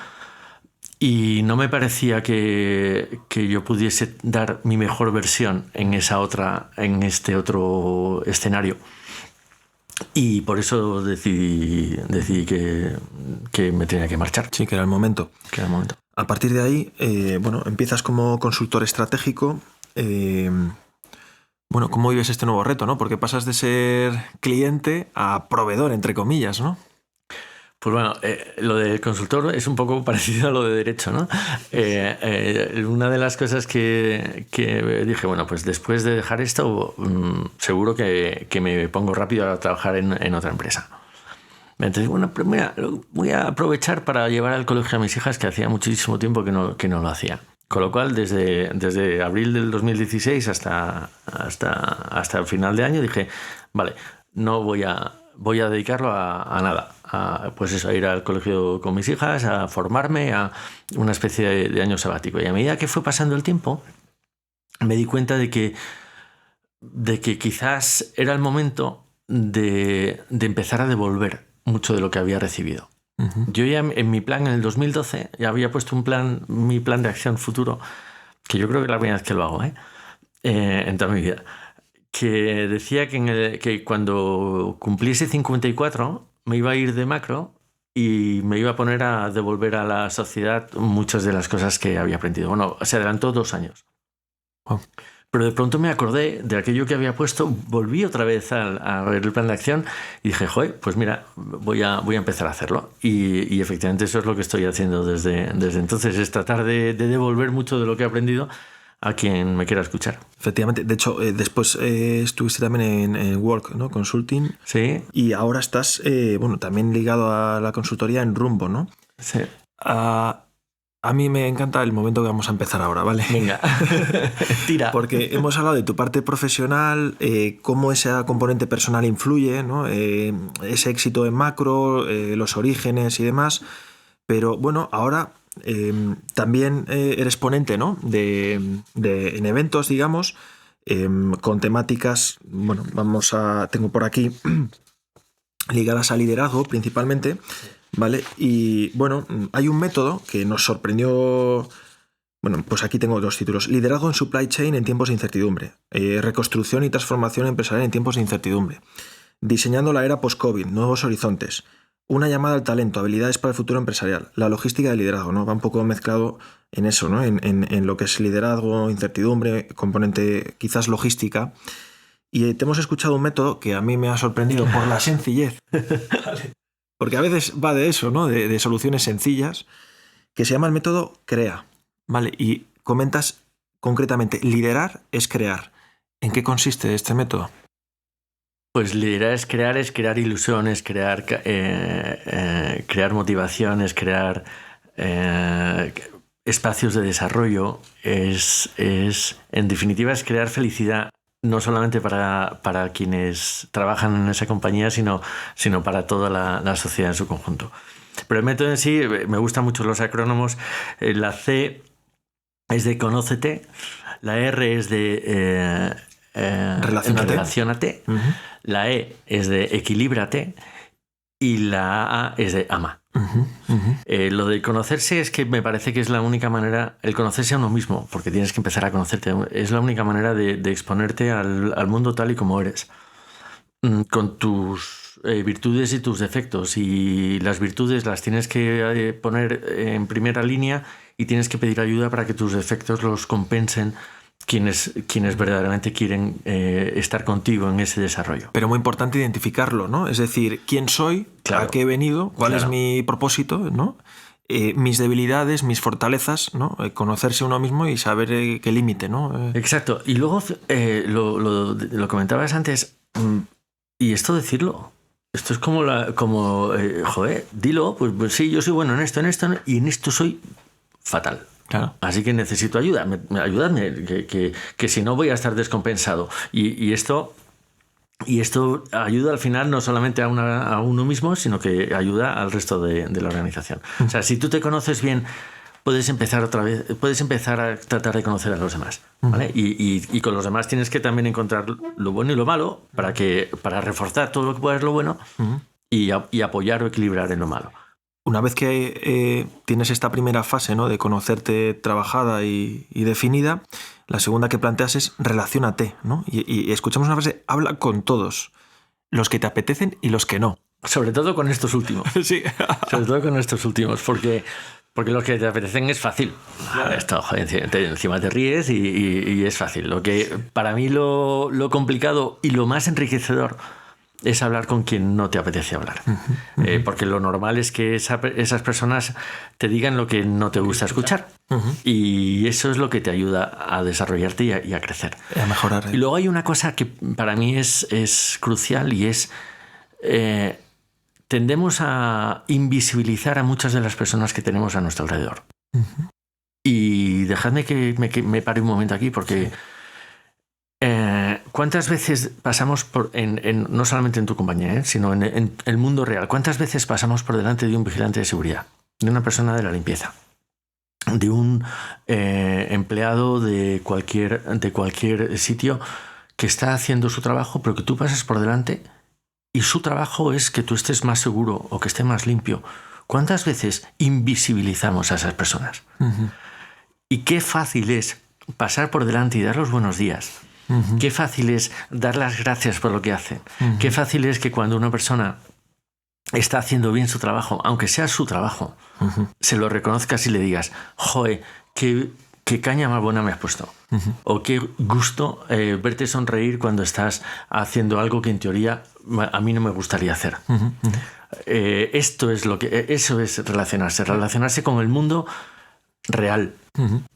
y no me parecía que yo pudiese dar mi mejor versión en este otro escenario. Y por eso decidí que me tenía que marchar. Sí, que era el momento. A partir de ahí, empiezas como consultor estratégico. ¿Cómo vives este nuevo reto, no? Porque pasas de ser cliente a proveedor, entre comillas, ¿no? Pues bueno, lo del consultor es un poco parecido a lo de derecho, ¿no? Una de las cosas que dije, bueno, pues después de dejar esto, seguro que me pongo rápido a trabajar en otra empresa. Entonces, bueno, pues voy a aprovechar para llevar al colegio a mis hijas, que hacía muchísimo tiempo que no lo hacía. Con lo cual, desde abril del 2016 hasta el final de año, dije, vale, no voy a dedicarlo a nada. A ir al colegio con mis hijas, a formarme, a una especie de año sabático. Y a medida que fue pasando el tiempo, me di cuenta de que quizás era el momento de empezar a devolver mucho de lo que había recibido. Uh-huh. Yo ya en mi plan, en el 2012, ya había puesto mi plan de acción futuro, que yo creo que es la primera vez que lo hago, en toda mi vida, que decía que cuando cumpliese 54 me iba a ir de Macro y me iba a poner a devolver a la sociedad muchas de las cosas que había aprendido. Bueno, se adelantó 2 años. Oh. Pero de pronto me acordé de aquello que había puesto, volví otra vez a ver el plan de acción y dije, joder, pues mira, voy a empezar a hacerlo. Y efectivamente eso es lo que estoy haciendo desde entonces, es tratar de devolver mucho de lo que he aprendido a quien me quiera escuchar. Efectivamente. De hecho, después estuviste también en Work, ¿no? Consulting. Sí. Y ahora estás, también ligado a la consultoría en Rumbo, ¿no? Sí. A mí me encanta el momento que vamos a empezar ahora, ¿vale? Venga, tira. Porque hemos hablado de tu parte profesional, cómo ese componente personal influye, ¿no? Ese éxito en Macro, los orígenes y demás. Pero bueno, ahora... también eres ponente, ¿no? en eventos, digamos, con temáticas, tengo por aquí ligadas al liderazgo principalmente, ¿vale? Y bueno, hay un método que nos sorprendió. Bueno, pues aquí tengo 2 títulos: Liderazgo en Supply Chain en tiempos de incertidumbre, Reconstrucción y transformación empresarial en tiempos de incertidumbre, Diseñando la era post-COVID, nuevos horizontes, Una llamada al talento, habilidades para el futuro empresarial, la logística del liderazgo, ¿no? Va un poco mezclado en eso, ¿no? En lo que es liderazgo, incertidumbre, componente quizás logística. Y te hemos escuchado un método que a mí me ha sorprendido por la sencillez. Vale. Porque a veces va de eso, ¿no? De soluciones sencillas, que se llama el método CREA. ¿Vale? Y comentas concretamente, liderar es crear. ¿En qué consiste este método? Pues liderar es crear ilusiones, crear motivaciones, crear espacios de desarrollo. En definitiva, es crear felicidad, no solamente para quienes trabajan en esa compañía, sino para toda la sociedad en su conjunto. Pero el método en sí, me gustan mucho los acrónomos. La C es de conócete, la R es de relaciónate, la E es de equilíbrate y la A es de ama. Lo de conocerse es que me parece que es la única manera, el conocerse a uno mismo, porque tienes que empezar a conocerte, es la única manera de exponerte al mundo tal y como eres, con tus virtudes y tus defectos, y las virtudes las tienes que poner en primera línea y tienes que pedir ayuda para que tus defectos los compensen quienes verdaderamente quieren estar contigo en ese desarrollo. Pero muy importante identificarlo, ¿no? Es decir, quién soy, claro, a qué he venido, cuál es mi propósito, ¿no? Mis debilidades, mis fortalezas, ¿no? Conocerse uno mismo y saber qué límite, ¿no? Exacto. Y luego lo comentabas antes, y esto decirlo. Esto es como joder, dilo, pues sí, yo soy bueno en esto, y en esto soy fatal. Claro. Así que necesito ayuda. Ayúdame, que si no voy a estar descompensado. Y esto ayuda al final no solamente a uno mismo, sino que ayuda al resto de la organización. O sea, si tú te conoces bien, puedes empezar a tratar de conocer a los demás, ¿vale? Y con los demás tienes que también encontrar lo bueno y lo malo para reforzar todo lo que puedas lo bueno y apoyar o equilibrar en lo malo. Una vez que tienes esta primera fase, ¿no?, de conocerte trabajada y definida, la segunda que planteas es relaciónate, ¿no? Y escuchamos una frase, habla con todos, los que te apetecen y los que no. Sobre todo con estos últimos. Sí. Sobre todo con estos últimos, porque los que te apetecen es fácil. Esto, joder, encima te ríes y es fácil. Lo que para mí lo complicado y lo más enriquecedor es hablar con quien no te apetece hablar. Porque lo normal es que esas personas te digan lo que no te gusta escuchar. Y eso es lo que te ayuda a desarrollarte y a crecer. A mejorar. Y luego hay una cosa que para mí es crucial y es... tendemos a invisibilizar a muchas de las personas que tenemos a nuestro alrededor. Y dejadme que me pare un momento aquí, porque... ¿cuántas veces pasamos no solamente en tu compañía, sino en el mundo real? ¿Cuántas veces pasamos por delante de un vigilante de seguridad, de una persona de la limpieza, de un empleado de cualquier sitio que está haciendo su trabajo, pero que tú pasas por delante y su trabajo es que tú estés más seguro o que esté más limpio? ¿Cuántas veces invisibilizamos a esas personas? Y qué fácil es pasar por delante y dar los buenos días. Qué fácil es dar las gracias por lo que hacen. Qué fácil es que cuando una persona está haciendo bien su trabajo, aunque sea su trabajo, se lo reconozcas y le digas, joder, qué caña más buena me has puesto. O qué gusto verte sonreír cuando estás haciendo algo que en teoría a mí no me gustaría hacer. Eso es relacionarse con el mundo real.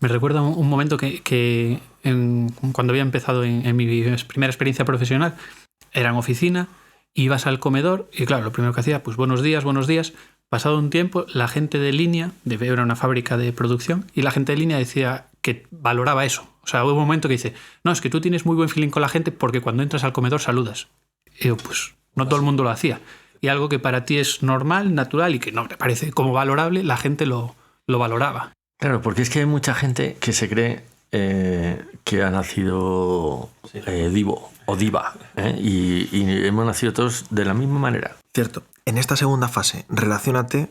Me recuerda un momento que cuando había empezado en mi primera experiencia profesional, era en oficina, ibas al comedor y claro, lo primero que hacía, pues buenos días. Pasado un tiempo, la gente de línea, era una fábrica de producción, y la gente de línea decía que valoraba eso. O sea, hubo un momento que dice, no, es que tú tienes muy buen feeling con la gente porque cuando entras al comedor saludas. Y yo, pues no todo el mundo lo hacía. Y algo que para ti es normal, natural y que no te parece como valorable, la gente lo valoraba. Claro, porque es que hay mucha gente que se cree que ha nacido divo o diva, y hemos nacido todos de la misma manera. Cierto. En esta segunda fase, relaciónate,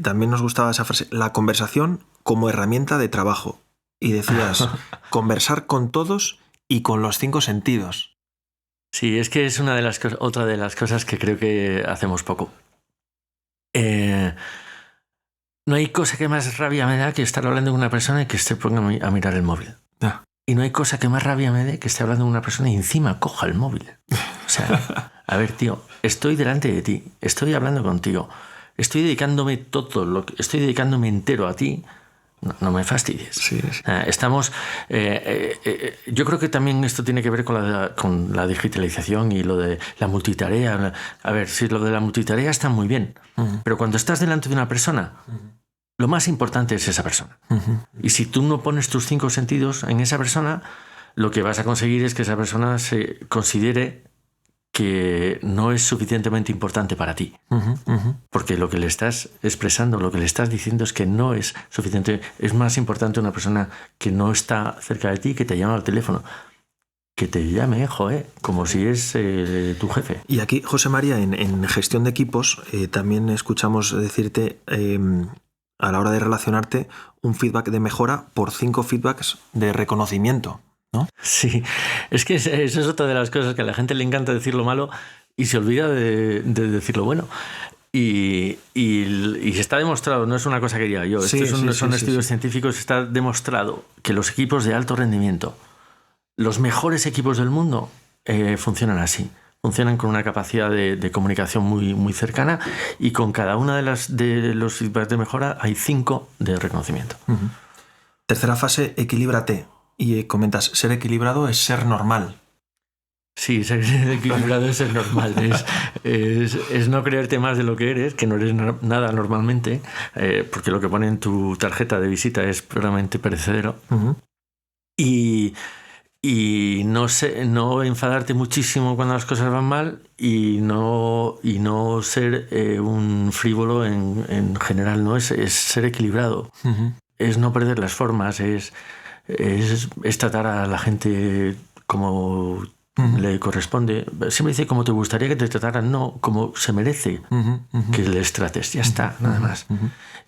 también nos gustaba esa frase, la conversación como herramienta de trabajo. Y decías, conversar con todos y con los 5 sentidos. Sí, es que es otra de las cosas que creo que hacemos poco. No hay cosa que más rabia me da que estar hablando con una persona y que se ponga a mirar el móvil. Y no hay cosa que más rabia me dé que esté hablando con una persona y encima coja el móvil. O sea, a ver, tío, estoy delante de ti, estoy hablando contigo, estoy dedicándome entero a ti, No me fastidies. Sí, sí. Estamos... yo creo que también esto tiene que ver con la digitalización y lo de la multitarea. A ver, si lo de la multitarea está muy bien, pero cuando estás delante de una persona, lo más importante es esa persona. Y si tú no pones tus 5 sentidos en esa persona, lo que vas a conseguir es que esa persona se considere que no es suficientemente importante para ti. Porque lo que le estás expresando, lo que le estás diciendo es que no es suficiente. Es más importante una persona que no está cerca de ti, que te llama al teléfono. Que te llame, como si es tu jefe. Y aquí, José María, en gestión de equipos, también escuchamos decirte, a la hora de relacionarte, un feedback de mejora por 5 feedbacks de reconocimiento, ¿no? Sí, es que eso es otra de las cosas que a la gente le encanta decir lo malo y se olvida de decir lo bueno. Y está demostrado, no es una cosa que diga yo, son estudios científicos, está demostrado que los equipos de alto rendimiento, los mejores equipos del mundo, funcionan así. Funcionan con una capacidad de comunicación muy, muy cercana y con cada una de los feedbacks de mejora hay 5 de reconocimiento. Tercera fase, equilíbrate. Y comentas, ser equilibrado es ser normal. Sí, ser equilibrado es ser normal. Es no creerte más de lo que eres, que no eres nada normalmente, porque lo que pone en tu tarjeta de visita es puramente perecedero. Y no enfadarte muchísimo cuando las cosas van mal y no ser un frívolo en general, ¿no? Es ser equilibrado. Es no perder las formas, es tratar a la gente como le corresponde. Siempre dice como te gustaría que te trataran, no, como se merece que les trates. Ya está, nada más.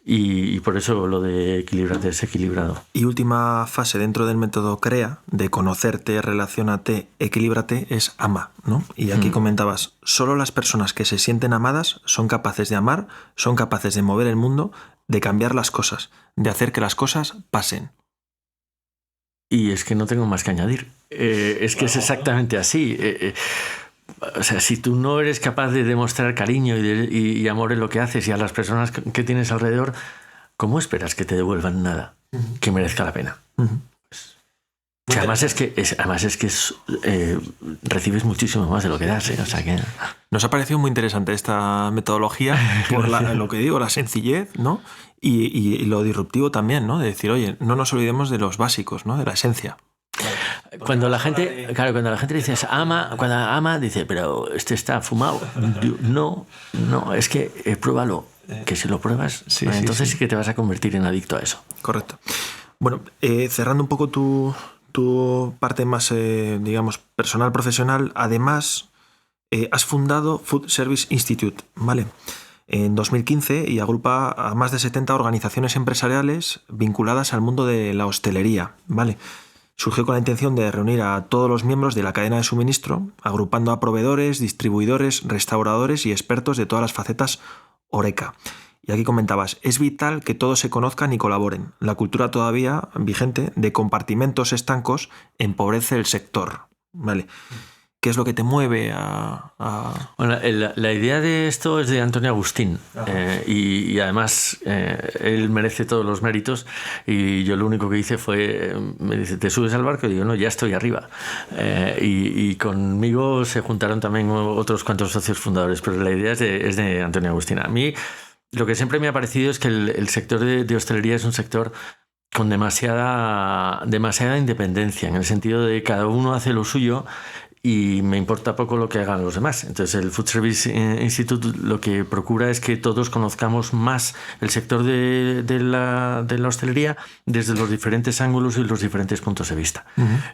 Y por eso lo de equilibrarte es equilibrado. Y última fase dentro del método CREA, de conocerte, relaciónate, equilíbrate, es ama, ¿no? Y aquí comentabas, solo las personas que se sienten amadas son capaces de amar, son capaces de mover el mundo, de cambiar las cosas, de hacer que las cosas pasen. Y es que no tengo más que añadir. Es que es exactamente así. O sea, si tú no eres capaz de demostrar cariño y amor en lo que haces y a las personas que tienes alrededor, ¿cómo esperas que te devuelvan nada que merezca la pena? Que además es que recibes muchísimo más de lo que das. O sea que... Nos ha parecido muy interesante esta metodología por lo que digo, la sencillez, ¿no? Y lo disruptivo también, ¿no? De decir, oye, no nos olvidemos de los básicos, ¿no? De la esencia. Cuando la gente dice cuando ama, dice, pero este está fumado. No, es que pruébalo. Que si lo pruebas, entonces sí que te vas a convertir en adicto a eso. Correcto. Bueno, cerrando un poco tu parte más, digamos, personal, profesional, además has fundado Food Service Institute, ¿vale? En 2015 y agrupa a más de 70 organizaciones empresariales vinculadas al mundo de la hostelería, ¿vale? Surgió con la intención de reunir a todos los miembros de la cadena de suministro, agrupando a proveedores, distribuidores, restauradores y expertos de todas las facetas Horeca. Y aquí comentabas, es vital que todos se conozcan y colaboren. La cultura todavía vigente de compartimentos estancos empobrece el sector, ¿vale? ¿Qué es lo que te mueve a...? Bueno, la idea de esto es de Antonio Agustín y además él merece todos los méritos y yo lo único que hice fue, me dice, ¿te subes al barco? Y digo, no, ya estoy arriba. Y conmigo se juntaron también otros cuantos socios fundadores, pero la idea es de Antonio Agustín. A mí lo que siempre me ha parecido es que el sector de hostelería es un sector con demasiada independencia, en el sentido de cada uno hace lo suyo y me importa poco lo que hagan los demás. Entonces el Food Service Institute lo que procura es que todos conozcamos más el sector de la hostelería desde los diferentes ángulos y los diferentes puntos de vista.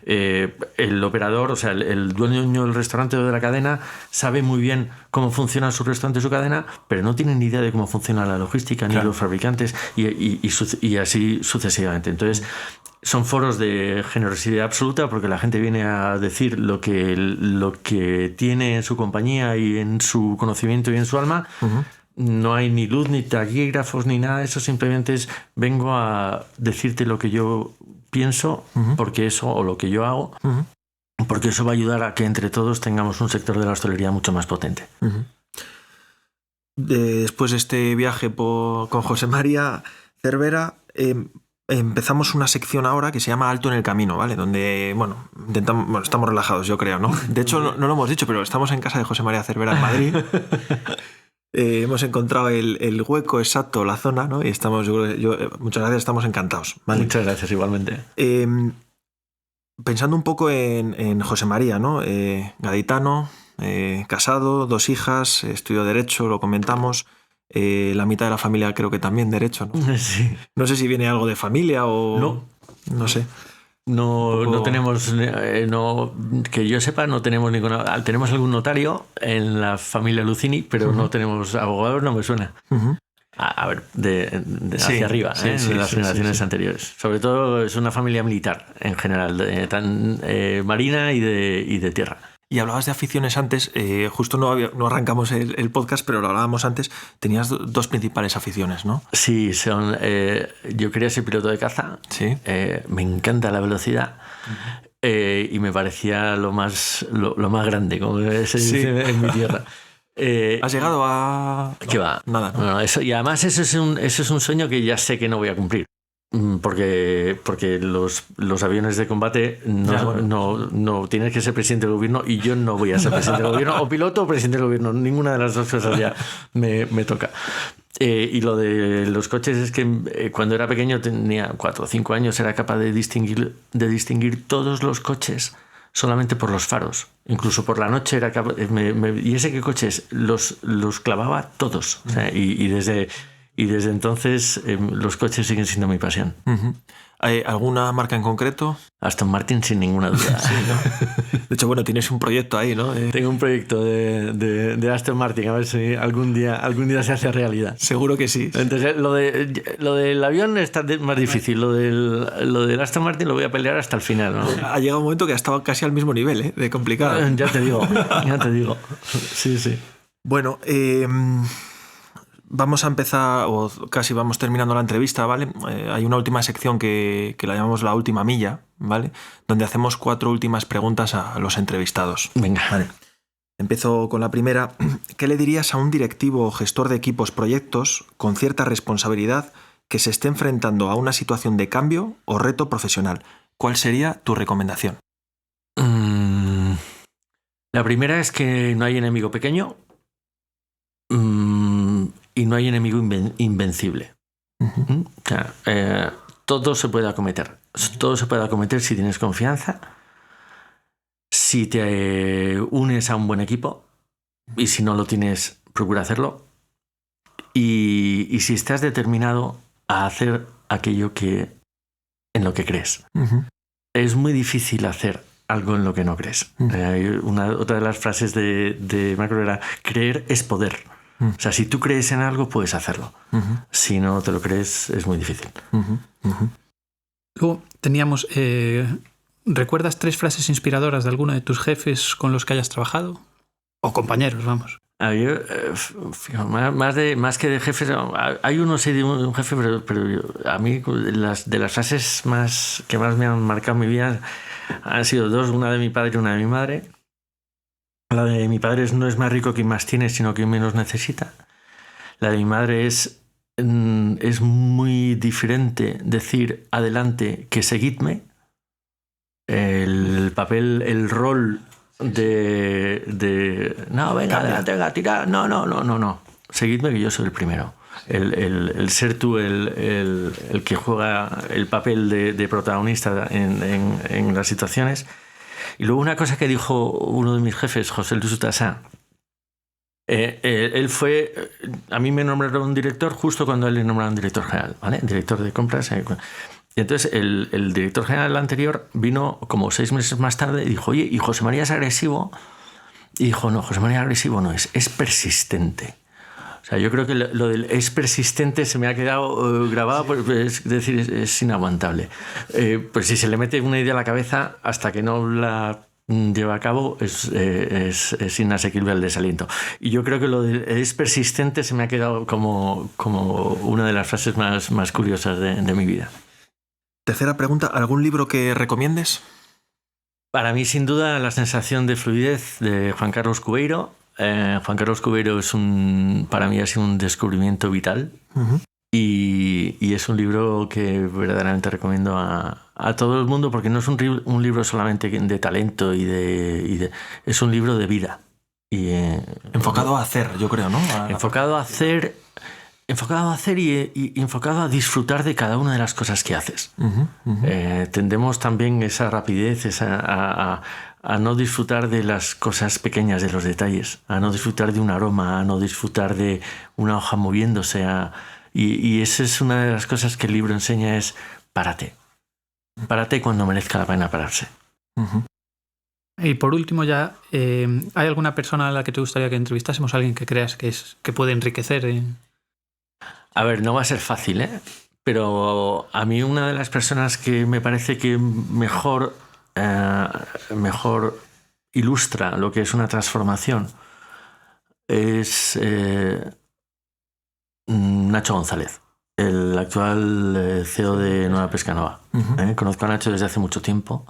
El operador, o sea, el dueño del restaurante o de la cadena sabe muy bien cómo funciona su restaurante o su cadena, pero no tiene ni idea de cómo funciona la logística, ni los fabricantes y así sucesivamente. Entonces son foros de generosidad absoluta porque la gente viene a decir lo que tiene en su compañía y en su conocimiento y en su alma. No hay ni luz, ni taquígrafos, ni nada de eso. Simplemente vengo a decirte lo que yo pienso, porque eso, o lo que yo hago, porque eso va a ayudar a que entre todos tengamos un sector de la hostelería mucho más potente. Después de este viaje con José María Cervera, empezamos una sección ahora que se llama Alto en el Camino, ¿vale? Donde, estamos relajados, yo creo, ¿no? De hecho, no lo hemos dicho, pero estamos en casa de José María Cervera en Madrid. Hemos encontrado el hueco exacto, la zona, ¿no? Y estamos, muchas gracias, estamos encantados, ¿vale? Muchas gracias, igualmente. Pensando un poco en José María, ¿no? Gaditano, casado, 2 hijas, estudió Derecho, lo comentamos. La mitad de la familia creo que también Derecho, ¿no? Sí. No sé si viene algo de familia o... No sé. No tenemos, que yo sepa, no tenemos ninguna... Tenemos algún notario en la familia Lucini, pero no tenemos abogados, no me suena. A ver, hacia arriba, de las generaciones anteriores. Sobre todo es una familia militar en general, marina y de tierra. Y hablabas de aficiones antes, justo no arrancamos el podcast, pero lo hablábamos antes. Tenías 2 principales aficiones, ¿no? Sí, yo quería ser piloto de caza. Sí. Me encanta la velocidad. Y me parecía lo más grande, como se dice en mi tierra. ¿Has llegado a...? ¿Qué va? Nada, ¿no? No, y además eso es un sueño que ya sé que no voy a cumplir. Porque los aviones de combate no tienes que ser presidente del gobierno, y yo no voy a ser presidente del gobierno, o piloto o presidente del gobierno, ninguna de las 2 cosas ya me toca. Y lo de los coches es que cuando era pequeño, tenía 4 o 5 años, era capaz de distinguir todos los coches solamente por los faros. Incluso por la noche era capaz, y ese que coches los clavaba todos. O sea, y desde entonces los coches siguen siendo mi pasión. ¿Hay alguna marca en concreto? Aston Martin, sin ninguna duda. Sí, ¿no? De hecho, tienes un proyecto ahí, ¿no? Tengo un proyecto de Aston Martin, a ver si algún día se hace realidad. Seguro que sí. Entonces, lo del avión está más difícil. Lo del Aston Martin lo voy a pelear hasta el final, ¿no? Ha llegado un momento que ha estado casi al mismo nivel, de complicado. Ya te digo. Sí. Bueno, vamos a empezar, o casi vamos terminando la entrevista, ¿vale? Hay una última sección que la llamamos la última milla, ¿vale? Donde hacemos 4 últimas preguntas a los entrevistados. Venga. Vale. Empiezo con la primera. ¿Qué le dirías a un directivo o gestor de equipos, proyectos con cierta responsabilidad que se esté enfrentando a una situación de cambio o reto profesional? ¿Cuál sería tu recomendación? La primera es que no hay enemigo pequeño. Y no hay enemigo invencible. O sea, todo se puede acometer. Todo se puede acometer si tienes confianza, si te unes a un buen equipo, y si no lo tienes, procura hacerlo. Y si estás determinado a hacer aquello en lo que crees. Es muy difícil hacer algo en lo que no crees. Otra de las frases de Macro era: creer es poder. O sea, si tú crees en algo, puedes hacerlo. Si no te lo crees, es muy difícil. Luego teníamos... ¿recuerdas 3 frases inspiradoras de alguno de tus jefes con los que hayas trabajado? O compañeros, vamos. Más que de jefes, hay uno sí de un jefe, pero a mí de las frases que más me han marcado en mi vida han sido 2, una de mi padre y una de mi madre. La de mi padre no es más rico quien más tiene, sino quien menos necesita. La de mi madre es muy diferente decir adelante que seguidme. El papel, el rol de no, venga, adelante, venga, tira, no. Seguidme que yo soy el primero. El ser tú el que juega el papel de protagonista en las situaciones. Y luego una cosa que dijo uno de mis jefes, José Luis Utasá, él fue... A mí me nombraron director justo cuando él le nombraron director general, ¿vale? Director de compras. Y entonces el director general anterior vino como 6 meses más tarde y dijo: oye, ¿y José María es agresivo? Y dijo: no, José María agresivo no es persistente. O sea, yo creo que lo del es persistente se me ha quedado grabado, es decir, es inaguantable. Pues si se le mete una idea a la cabeza, hasta que no la lleva a cabo, es inasequible el desaliento. Y yo creo que lo del es persistente se me ha quedado como una de las frases más curiosas de mi vida. Tercera pregunta, ¿algún libro que recomiendes? Para mí, sin duda, La sensación de fluidez, de Juan Carlos Cubeiro. Juan Carlos Cubeiro para mí ha sido un descubrimiento vital. Y y es un libro que verdaderamente recomiendo a todo el mundo, porque no es un libro solamente de talento es un libro de vida. Enfocado a hacer, yo creo, ¿no? Enfocado a hacer y enfocado a disfrutar de cada una de las cosas que haces. Tendemos también esa rapidez, a no disfrutar de las cosas pequeñas, de los detalles, a no disfrutar de un aroma, a no disfrutar de una hoja moviéndose. Y esa es una de las cosas que el libro enseña, es párate. Párate cuando merezca la pena pararse. Y por último ya, ¿hay alguna persona a la que te gustaría que entrevistásemos? ¿Alguien que creas que puede enriquecer? A ver, no va a ser fácil, ¿eh? Pero a mí una de las personas que me parece que mejor ilustra lo que es una transformación es Nacho González, el actual CEO de Nueva Pescanova. Conozco a Nacho desde hace mucho tiempo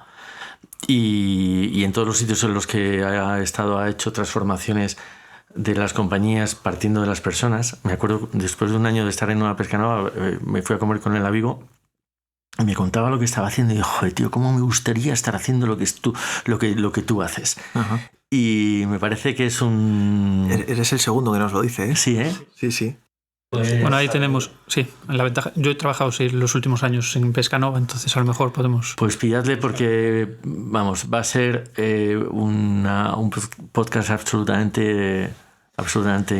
y en todos los sitios en los que ha estado ha hecho transformaciones de las compañías partiendo de las personas. Me acuerdo, después de un año de estar en Nueva Pescanova, me fui a comer con él a Vigo y me contaba lo que estaba haciendo y dijo, joder, tío, cómo me gustaría estar haciendo lo que tú haces. Y me parece que es un... Eres el segundo que nos lo dice, ¿eh? Sí, ¿eh? Sí. Bueno, ahí tenemos, sí, la ventaja. Yo he trabajado los últimos años en Pescanova, entonces a lo mejor podemos... Pues pilladle porque, vamos, va a ser un podcast absolutamente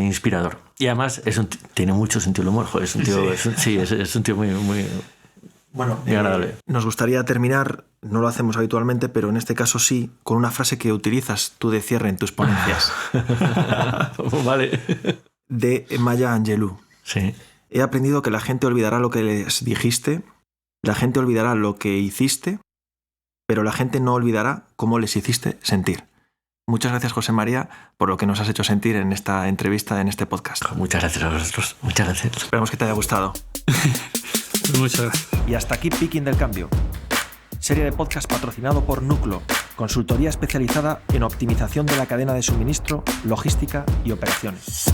inspirador. Y además tiene mucho sentido del humor, joder, es un tío, es un tío muy, muy, bueno, muy agradable. Nos gustaría terminar, no lo hacemos habitualmente, pero en este caso sí, con una frase que utilizas tú de cierre en tus ponencias. Vale. De Maya Angelou. Sí. He aprendido que la gente olvidará lo que les dijiste, la gente olvidará lo que hiciste, pero la gente no olvidará cómo les hiciste sentir. Muchas gracias, José María, por lo que nos has hecho sentir en esta entrevista, en este podcast. Muchas gracias a vosotros. Muchas gracias. Esperamos que te haya gustado. Muchas gracias. Y hasta aquí Picking del Cambio. Serie de podcast patrocinado por Núcleo, consultoría especializada en optimización de la cadena de suministro, logística y operaciones.